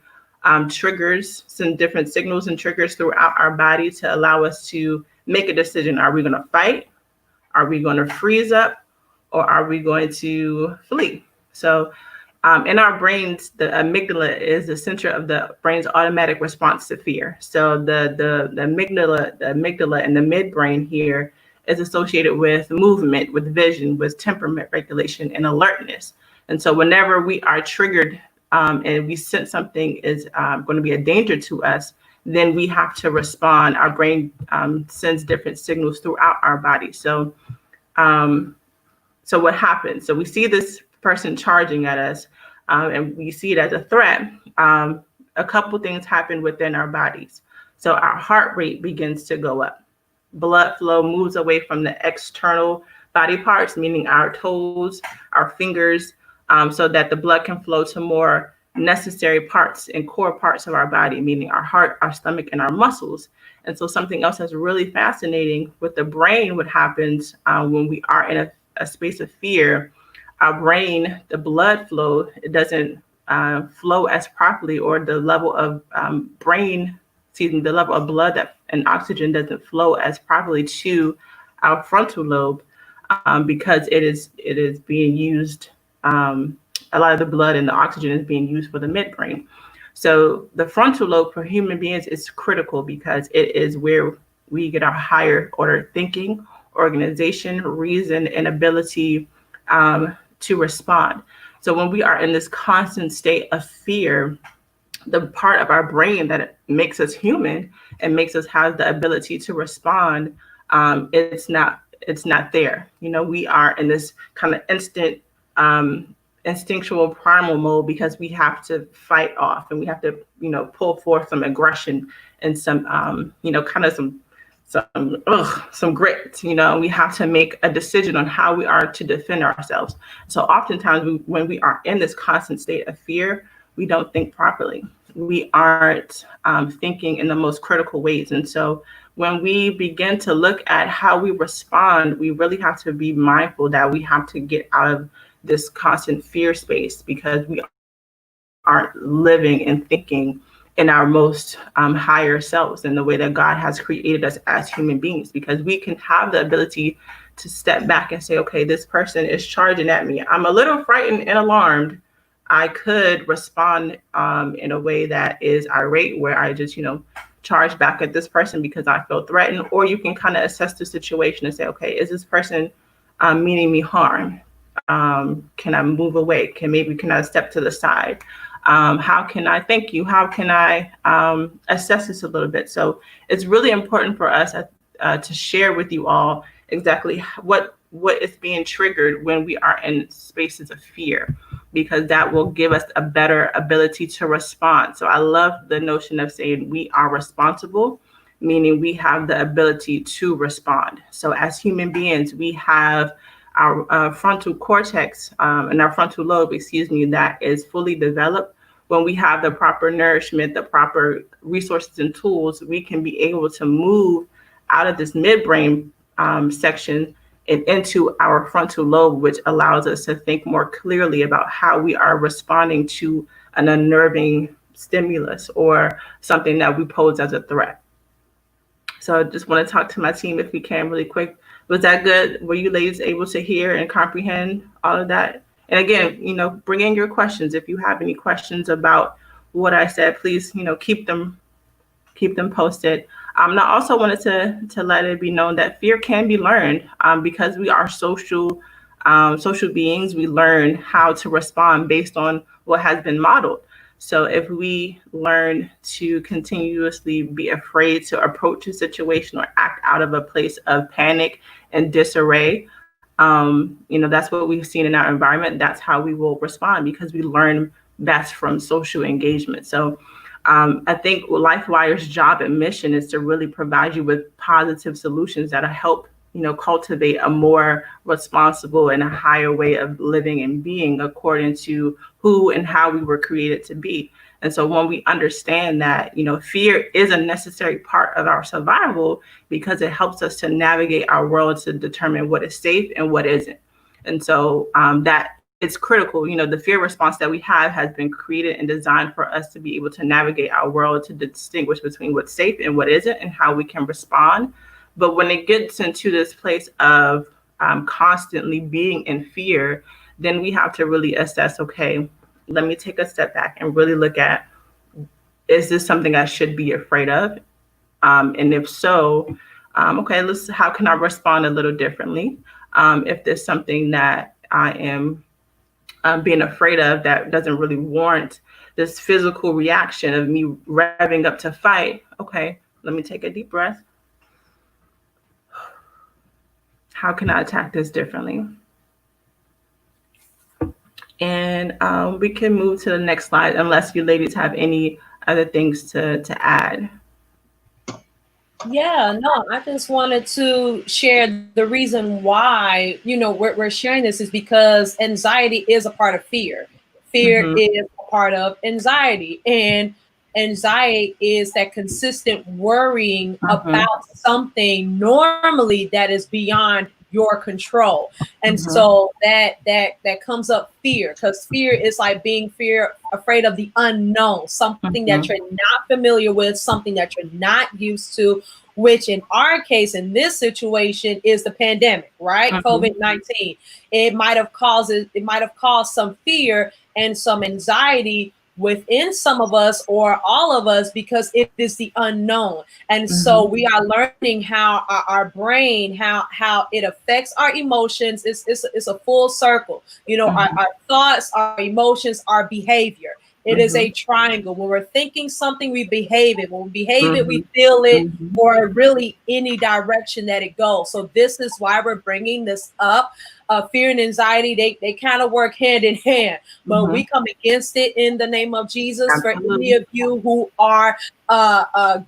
triggers some different signals and triggers throughout our body to allow us to make a decision. Are we going to fight? Are we going to freeze up? Or are we going to flee? So in our brains, the amygdala is the center of the brain's automatic response to fear. So the amygdala and the midbrain here is associated with movement, with vision, with temperament regulation, and alertness. And so whenever we are triggered and we sense something is going to be a danger to us, then we have to respond. Our brain sends different signals throughout our body. So what happens? So we see this person charging at us, and we see it as a threat. A couple things happen within our bodies. So our heart rate begins to go up. Blood flow moves away from the external body parts, meaning our toes, our fingers, so that the blood can flow to more necessary parts and core parts of our body, meaning our heart, our stomach, and our muscles. And so something else that's really fascinating with the brain, what happens when we are in a space of fear, our brain, the blood flow, it doesn't flow as properly, or the level of the level of blood and oxygen doesn't flow as properly to our frontal lobe because it is being used. A lot of the blood and the oxygen is being used for the midbrain. So the frontal lobe for human beings is critical because it is where we get our higher order thinking, organization, reason, and ability to respond. So when we are in this constant state of fear, the part of our brain that makes us human and makes us have the ability to respond, it's not there. We are in this kind of instant instinctual primal mode because we have to fight off and we have to, pull forth some aggression and some, kind of some grit. We have to make a decision on how we are to defend ourselves. So oftentimes when we are in this constant state of fear, we don't think properly. We aren't thinking in the most critical ways. And so when we begin to look at how we respond, we really have to be mindful that we have to get out of this constant fear space because we aren't living and thinking in our most higher selves in the way that God has created us as human beings, because we can have the ability to step back and say, okay, this person is charging at me. I'm a little frightened and alarmed. I could respond in a way that is irate, where I just, charge back at this person because I feel threatened. Or you can kind of assess the situation and say, okay, is this person meaning me harm? Can I move away? Can I step to the side? How can I thank you? How can I assess this a little bit? So it's really important for us to share with you all exactly what is being triggered when we are in spaces of fear, because that will give us a better ability to respond. So I love the notion of saying we are responsible, meaning we have the ability to respond. So as human beings, we have our frontal cortex and our frontal lobe, that is fully developed. When we have the proper nourishment, the proper resources and tools, we can be able to move out of this midbrain section and into our frontal lobe, which allows us to think more clearly about how we are responding to an unnerving stimulus or something that we pose as a threat. So I just want to talk to my team if we can really quick. Was that good? Were you ladies able to hear and comprehend all of that? And again, bring in your questions. If you have any questions about what I said, please, keep them posted. And I also wanted to let it be known that fear can be learned because we are social beings. We learn how to respond based on what has been modeled. So if we learn to continuously be afraid to approach a situation or act out of a place of panic and disarray, that's what we've seen in our environment. That's how we will respond because we learn best from social engagement. So I think LifeWire's job and mission is to really provide you with positive solutions that help, cultivate a more responsible and a higher way of living and being according to who and how we were created to be. And so when we understand that, fear is a necessary part of our survival because it helps us to navigate our world to determine what is safe and what isn't. And so that it's critical. The fear response that we have has been created and designed for us to be able to navigate our world, to distinguish between what's safe and what isn't and how we can respond. But when it gets into this place of constantly being in fear, then we have to really assess, okay, let me take a step back and really look at, is this something I should be afraid of? And if so, okay, how can I respond a little differently? If there's something that I am being afraid of that doesn't really warrant this physical reaction of me revving up to fight, okay, let me take a deep breath. How can I attack this differently? And we can move to the next slide unless you ladies have any other things to add. Yeah, no, I just wanted to share the reason why, we're sharing this is because anxiety is a part of fear. Fear is a part of anxiety. And anxiety is that consistent worrying about something normally that is beyond your control. And so that comes up fear, because fear is like being afraid of the unknown, something that you're not familiar with, something that you're not used to, which in our case, in this situation, is the pandemic, right? COVID-19. It might have caused some fear and some anxiety within some of us or all of us because it is the unknown. And so we are learning how our brain, how it affects our emotions. It's a full circle. Our thoughts, our emotions, our behavior. It is a triangle. When we're thinking something, we behave it. When we behave it, we feel it, or really any direction that it goes. So this is why we're bringing this up. Fear and anxiety, they kind of work hand in hand, but we come against it in the name of Jesus. For any of you who are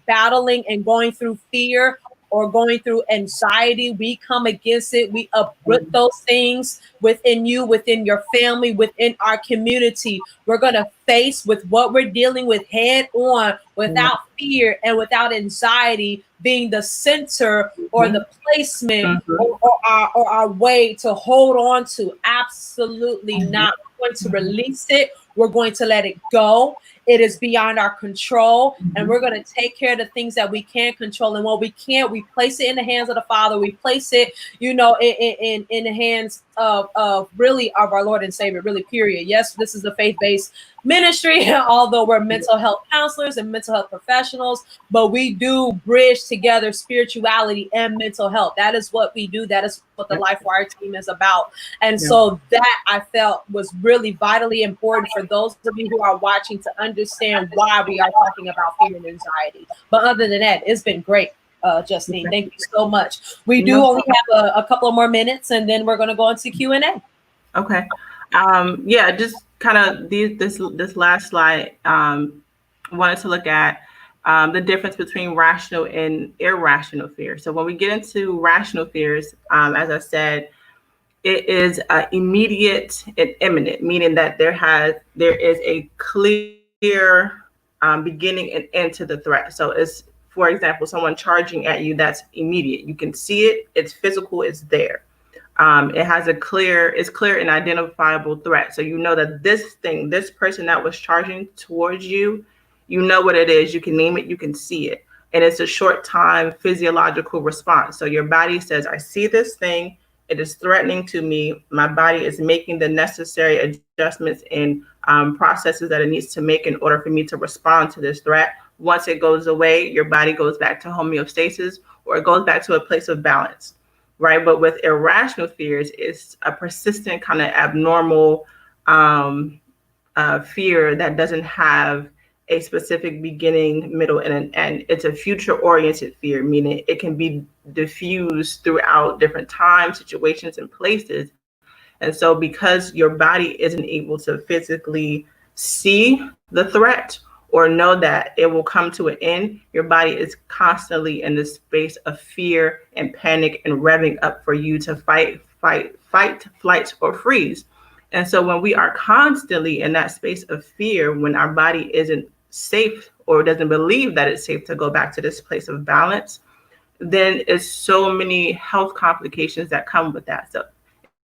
battling and going through fear or going through anxiety, we come against it. We uproot those things within you, within your family, within our community. We're going to face with what we're dealing with head on, without fear and without anxiety being the center or the placement or our way to hold on to. Absolutely not. We're going to release it. We're going to let it go. It is beyond our control, and we're going to take care of the things that we can't control. And what we can't, we place it in the hands of the Father. We place it, in the hands of really of our Lord and Savior, really, period. Yes, this is a faith-based ministry, although we're mental health counselors and mental health professionals, but we do bridge together spirituality and mental health. That is what we do. That is what the LifeWire team is about. And so that I felt was really vitally important for those of you who are watching to understand why we are talking about fear and anxiety. But other than that, it's been great. Justine, thank you so much. We do only have a couple of more minutes, and then we're going to go into Q&A. Okay. Just kind of this last slide, wanted to look at the difference between rational and irrational fear. So when we get into rational fears, as I said, it is immediate and imminent, meaning that there is a clear beginning and end to the threat. So it's, for example, someone charging at you, that's immediate. You can see it, it's physical, it's there. It has it's clear and identifiable threat. So you know that this person that was charging towards you, you know what it is, you can name it, you can see it. And it's a short time physiological response. So your body says, I see this thing, it is threatening to me. My body is making the necessary adjustments and processes that it needs to make in order for me to respond to this threat. Once it goes away, your body goes back to homeostasis, or it goes back to a place of balance, right? But with irrational fears, it's a persistent kind of abnormal fear that doesn't have a specific beginning, middle, and an end. It's a future-oriented fear, meaning it can be diffused throughout different times, situations, and places. And so because your body isn't able to physically see the threat or know that it will come to an end, your body is constantly in this space of fear and panic and revving up for you to fight, flight, or freeze. And so when we are constantly in that space of fear, when our body isn't safe or doesn't believe that it's safe to go back to this place of balance, then it's so many health complications that come with that. So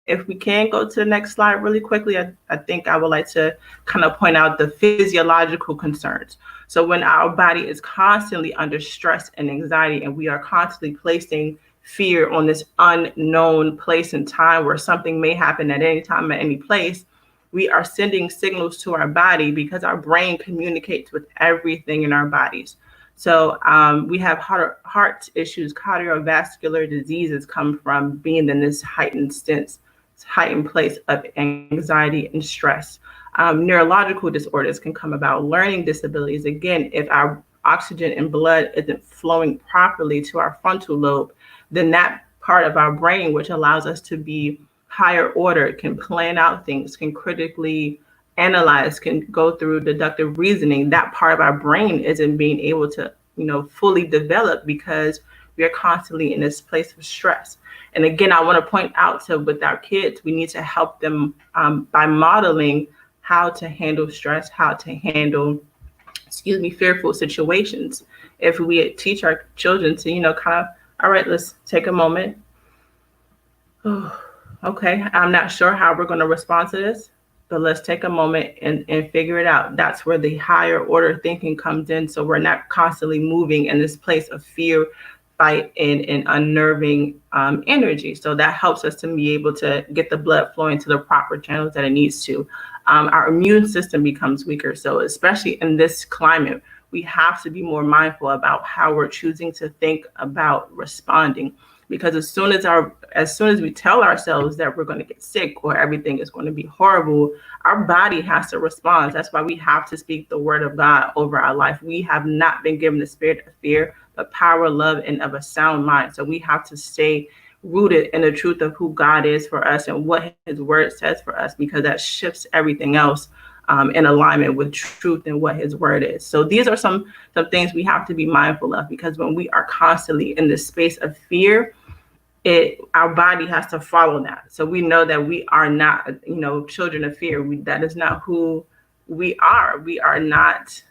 if we can go to the next slide really quickly, I think I would like to kind of point out the physiological concerns. So when our body is constantly under stress and anxiety, and we are constantly placing fear on this unknown place and time where something may happen at any time, at any place, we are sending signals to our body because our brain communicates with everything in our bodies. So we have heart issues, cardiovascular diseases come from being in this heightened place of anxiety and stress. Neurological disorders can come about, learning disabilities. Again, if our oxygen and blood isn't flowing properly to our frontal lobe, then that part of our brain, which allows us to be higher order, can plan out things, can critically analyze, can go through deductive reasoning. That part of our brain isn't being able to, fully develop because we are constantly in this place of stress. And again, I want to point out with our kids, we need to help them by modeling how to handle stress, how to handle, fearful situations. If we teach our children to, all right, let's take a moment. Okay, I'm not sure how we're going to respond to this, but let's take a moment and figure it out. That's where the higher order thinking comes in. So we're not constantly moving in this place of fear, fight, and unnerving energy. So that helps us to be able to get the blood flowing to the proper channels that it needs to. Our immune system becomes weaker. So especially in this climate, we have to be more mindful about how we're choosing to think about responding. because as soon as we tell ourselves that we're going to get sick or everything is going to be horrible, our body has to respond. That's why we have to speak the word of God over our life. We have not been given the spirit of fear, but power, love, and of a sound mind. So we have to stay rooted in the truth of who God is for us and what his word says for us, because that shifts everything else in alignment with truth and what his word is. So these are some things we have to be mindful of, because when we are constantly in this space of fear, our body has to follow that. So we know that we are not, children of fear. That is not who we are. We are not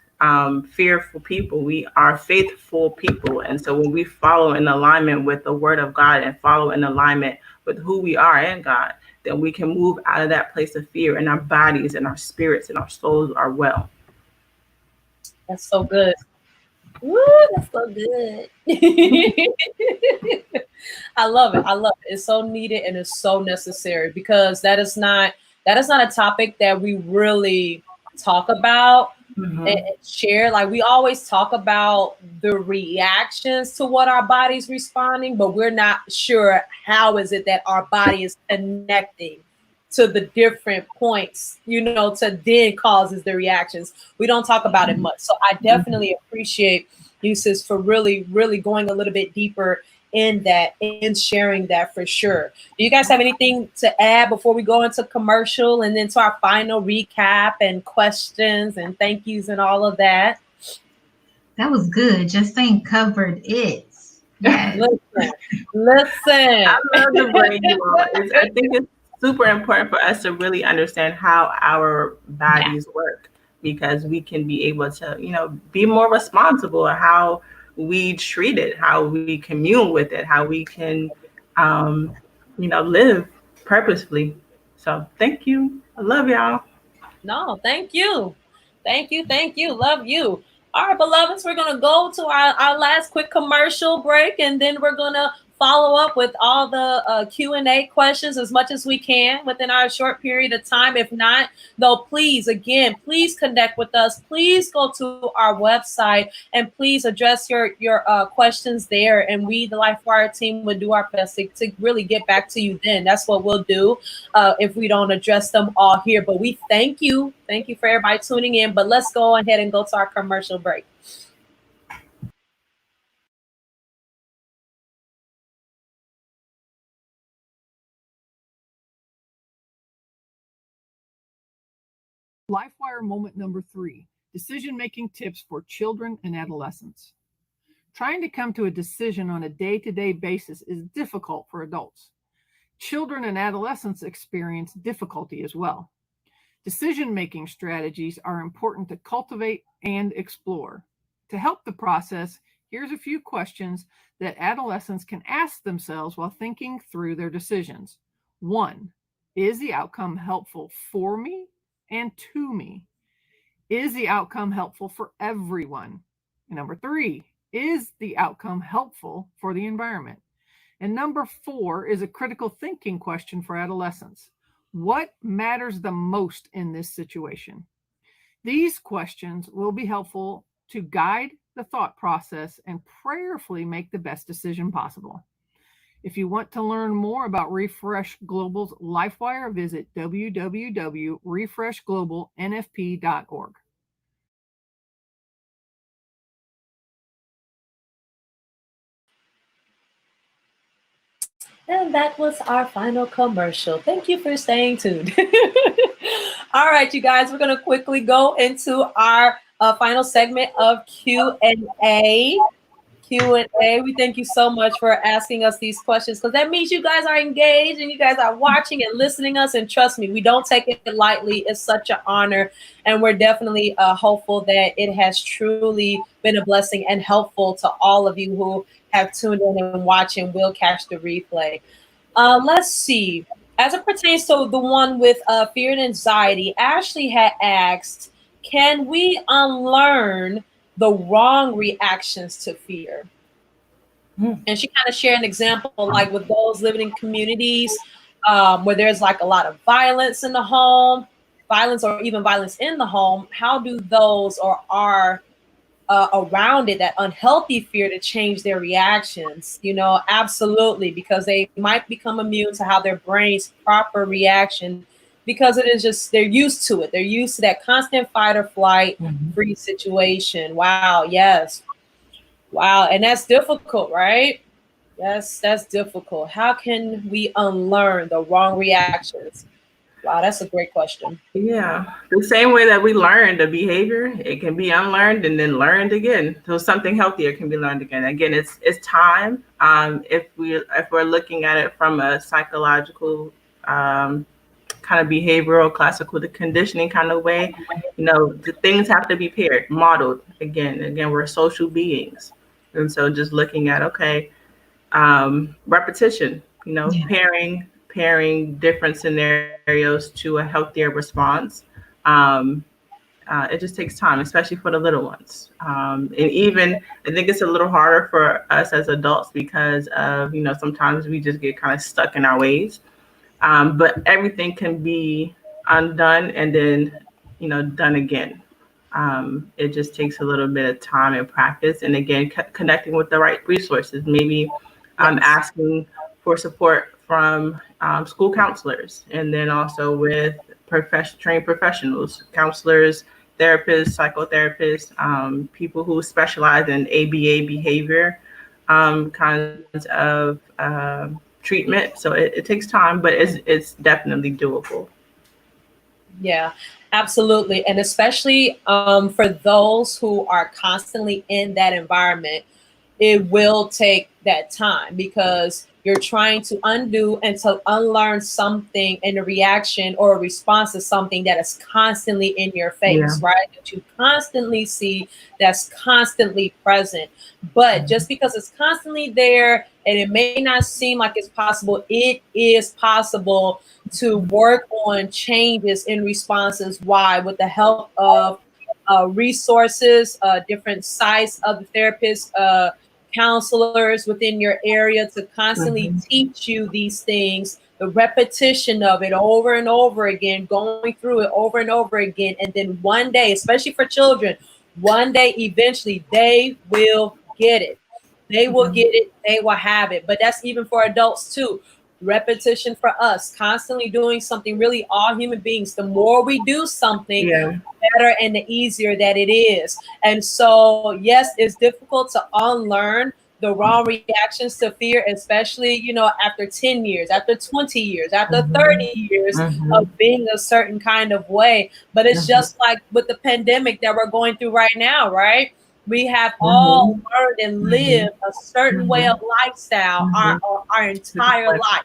fearful people. We are faithful people. And so when we follow in alignment with the word of God and follow in alignment with who we are in God, then we can move out of that place of fear, and our bodies and our spirits and our souls are well. That's so good. Woo, that's so good. I love it. I love it. It's so needed and it's so necessary, because that is not a topic that we really talk about and share. Like, we always talk about the reactions to what our body's responding, but we're not sure how is it that our body is connecting to the different points, to then causes the reactions. We don't talk about it much. So I definitely appreciate you, sis, for really, really going a little bit deeper in that and sharing that, for sure. Do you guys have anything to add before we go into commercial and then to our final recap and questions and thank yous and all of that? That was good. Justine covered it. Yes. Listen. I love the way you all. I think it's super important for us to really understand how our bodies work, because we can be able to, be more responsible at how we treat it, how we commune with it, how we can, live purposefully. So thank you. I love y'all. No, thank you. Thank you. Thank you. Love you. All right, beloveds, we're going to go to our last quick commercial break, and then we're going to follow up with all the Q&A questions as much as we can within our short period of time. If not, though, please connect with us. Please go to our website and please address your questions there. And we, the LifeWire team, would do our best to really get back to you then. That's what we'll do if we don't address them all here. But we thank you. Thank you for everybody tuning in. But let's go ahead and go to our commercial break. LifeWire moment number 3, decision-making tips for children and adolescents. Trying to come to a decision on a day-to-day basis is difficult for adults. Children and adolescents experience difficulty as well. Decision-making strategies are important to cultivate and explore. To help the process, here's a few questions that adolescents can ask themselves while thinking through their decisions. 1, is the outcome helpful for me and to me? Is the outcome helpful for everyone? Number 3, is the outcome helpful for the environment? And number 4 is a critical thinking question for adolescents. What matters the most in this situation? These questions will be helpful to guide the thought process and prayerfully make the best decision possible. If you want to learn more about Refresh Global's LifeWire, visit www.refreshglobalnfp.org. And that was our final commercial. Thank you for staying tuned. All right, you guys, we're going to quickly go into our final segment of Q&A. We thank you so much for asking us these questions, because that means you guys are engaged and you guys are watching and listening us. And trust me, we don't take it lightly. It's such an honor. And we're definitely hopeful that it has truly been a blessing and helpful to all of you who have tuned in and watch and will catch the replay. Let's see. As it pertains to the one with fear and anxiety, Ashley had asked, can we unlearn the wrong reactions to fear? And she kind of shared an example, like with those living in communities where there's like a lot of violence in the home, violence or even violence in the home. How do those or our around it, that unhealthy fear, to change their reactions, absolutely, because they might become immune to how their brain's proper reaction, because it is just, they're used to it. They're used to that constant fight or flight free situation. Wow. Yes. Wow. And that's difficult, right? That's difficult. How can we unlearn the wrong reactions? Wow, that's a great question. Yeah, the same way that we learned a behavior, it can be unlearned and then learned again. So something healthier can be learned again. Again, it's time. If we're looking at it from a psychological kind of behavioral, classical conditioning kind of way, the things have to be paired, modeled. Again, we're social beings, and so just looking at repetition. Pairing different scenarios to a healthier response. Um, it just takes time, especially for the little ones. And even I think it's a little harder for us as adults because of, sometimes we just get kind of stuck in our ways. But everything can be undone and then, done again. It just takes a little bit of time and practice. And again, connecting with the right resources, maybe asking for support from school counselors, and then also with trained professionals, counselors, therapists, psychotherapists, people who specialize in ABA behavior kinds of treatment. So it takes time, but it's definitely doable. Yeah, absolutely. And especially for those who are constantly in that environment, it will take that time, because you're trying to undo and to unlearn something in a reaction or a response to something that is constantly in your face, right? That you constantly see, that's constantly present. But just because it's constantly there and it may not seem like it's possible, it is possible to work on changes in responses. Why? With the help of resources, different sites of the therapists, counselors within your area, to constantly teach you these things, the repetition of it over and over again, going through it over and over again. And then one day, especially for children, one day, eventually, they will get it. They will get it. They will have it. But that's even for adults too. Repetition for us, constantly doing something, really all human beings, the more we do something, better and the easier that it is. And so, yes, it's difficult to unlearn the wrong reactions to fear, especially, after 10 years, after 20 years, after 30 years of being a certain kind of way. But it's just like with the pandemic that we're going through right now, right? We have all learned and lived a certain way of lifestyle our entire life.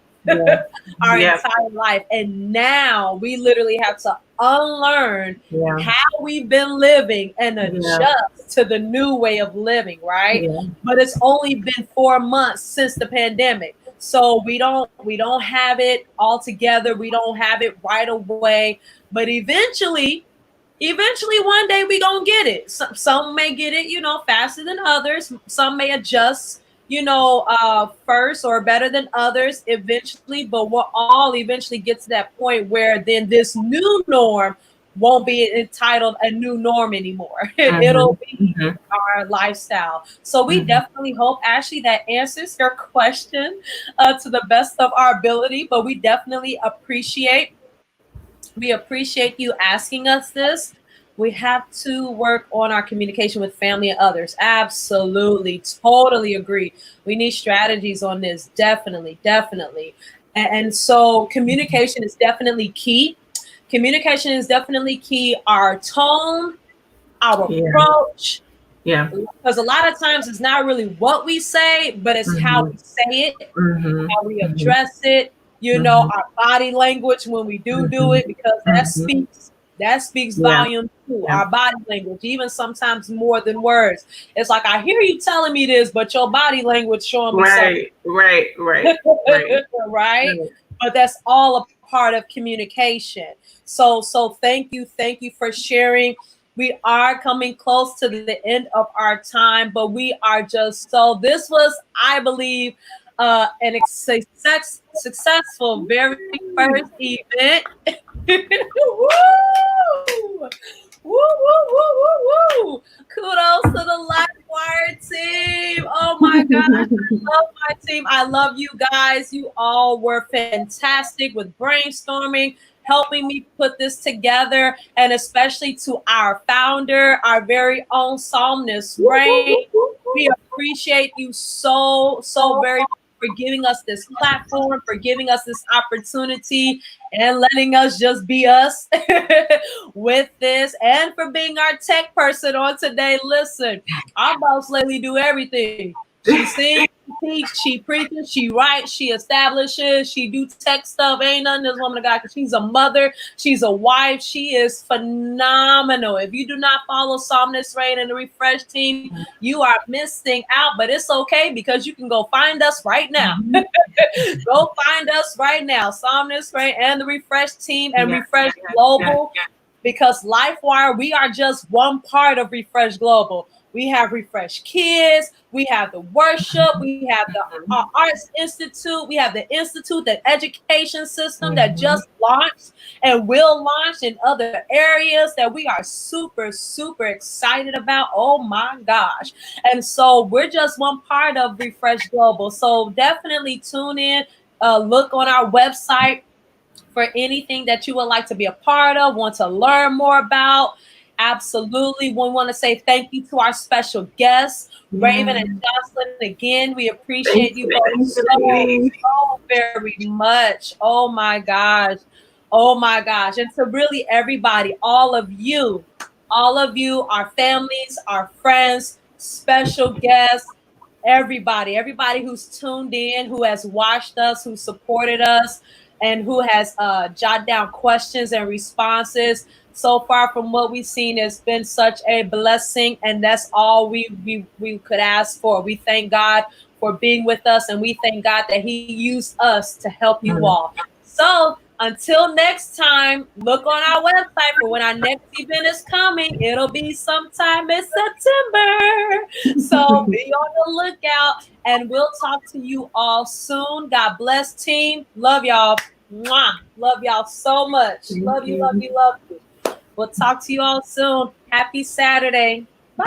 Our entire life. And now we literally have to unlearn how we've been living and adjust to the new way of living, right? But it's only been 4 months since the pandemic. So we don't have it all together. We don't have it right away. But eventually one day we gonna get it. Some may get it, faster than others. Some may adjust, first or better than others eventually. But we'll all eventually get to that point where then this new norm won't be entitled a new norm anymore. It'll be our lifestyle. So we definitely hope, Ashley, that answers your question to the best of our ability. But we definitely appreciate you asking us this. We have to work on our communication with family and others. Absolutely. Totally agree. We need strategies on this. Definitely. And so communication is definitely key. Communication is definitely key. Our tone, our approach. Yeah. Because a lot of times it's not really what we say, but it's how we say it, how we address it, our body language when we do it, because that speaks volume too. Our body language, even sometimes more than words. It's like, I hear you telling me this, but your body language showing me something. Right. Right? But that's all a part of communication. So thank you for sharing. We are coming close to the end of our time, but we are just this was, I believe, an successful very first event. Woo! Woo! Kudos to the gosh, I love my team. I love you guys. You all were fantastic with brainstorming, helping me put this together, and especially to our founder, our very own Psalmist Rain. We appreciate you so very much for giving us this platform, for giving us this opportunity, and letting us just be us with this, and for being our tech person on today. Listen, our boss lady do everything. She sings, she teaches, she preaches, she writes, she establishes, she do tech stuff. Ain't nothing this woman of God, because she's a mother, she's a wife, she is phenomenal. If you do not follow Psalmist Rain and the Refresh team, you are missing out, but it's okay, because you can go find us right now. Go find us right now, Psalmist Rain and the Refresh team and Refresh Global, because LifeWire, we are just one part of Refresh Global. We have Refresh Kids, we have the worship, we have the Arts Institute, we have the Institute, the education system that just launched and will launch in other areas that we are super excited about. Oh my gosh. And so we're just one part of Refresh Global. So definitely tune in, look on our website for anything that you would like to be a part of, want to learn more about. Absolutely. We want to say thank you to our special guests, Raven and Jocelyn. Again, we appreciate you both so very much. Oh my gosh. Oh my gosh. And to really everybody, all of you, our families, our friends, special guests, everybody who's tuned in, who has watched us, who supported us, and who has jotted down questions and responses. So far from what we've seen, it's been such a blessing, and that's all we could ask for. We thank God for being with us, and we thank God that He used us to help you all. So until next time, look on our website for when our next event is coming. It'll be sometime in September. So be on the lookout, and we'll talk to you all soon. God bless, team. Love y'all. Mwah. Love y'all so much. Love you. We'll talk to you all soon. Happy Saturday. Bye.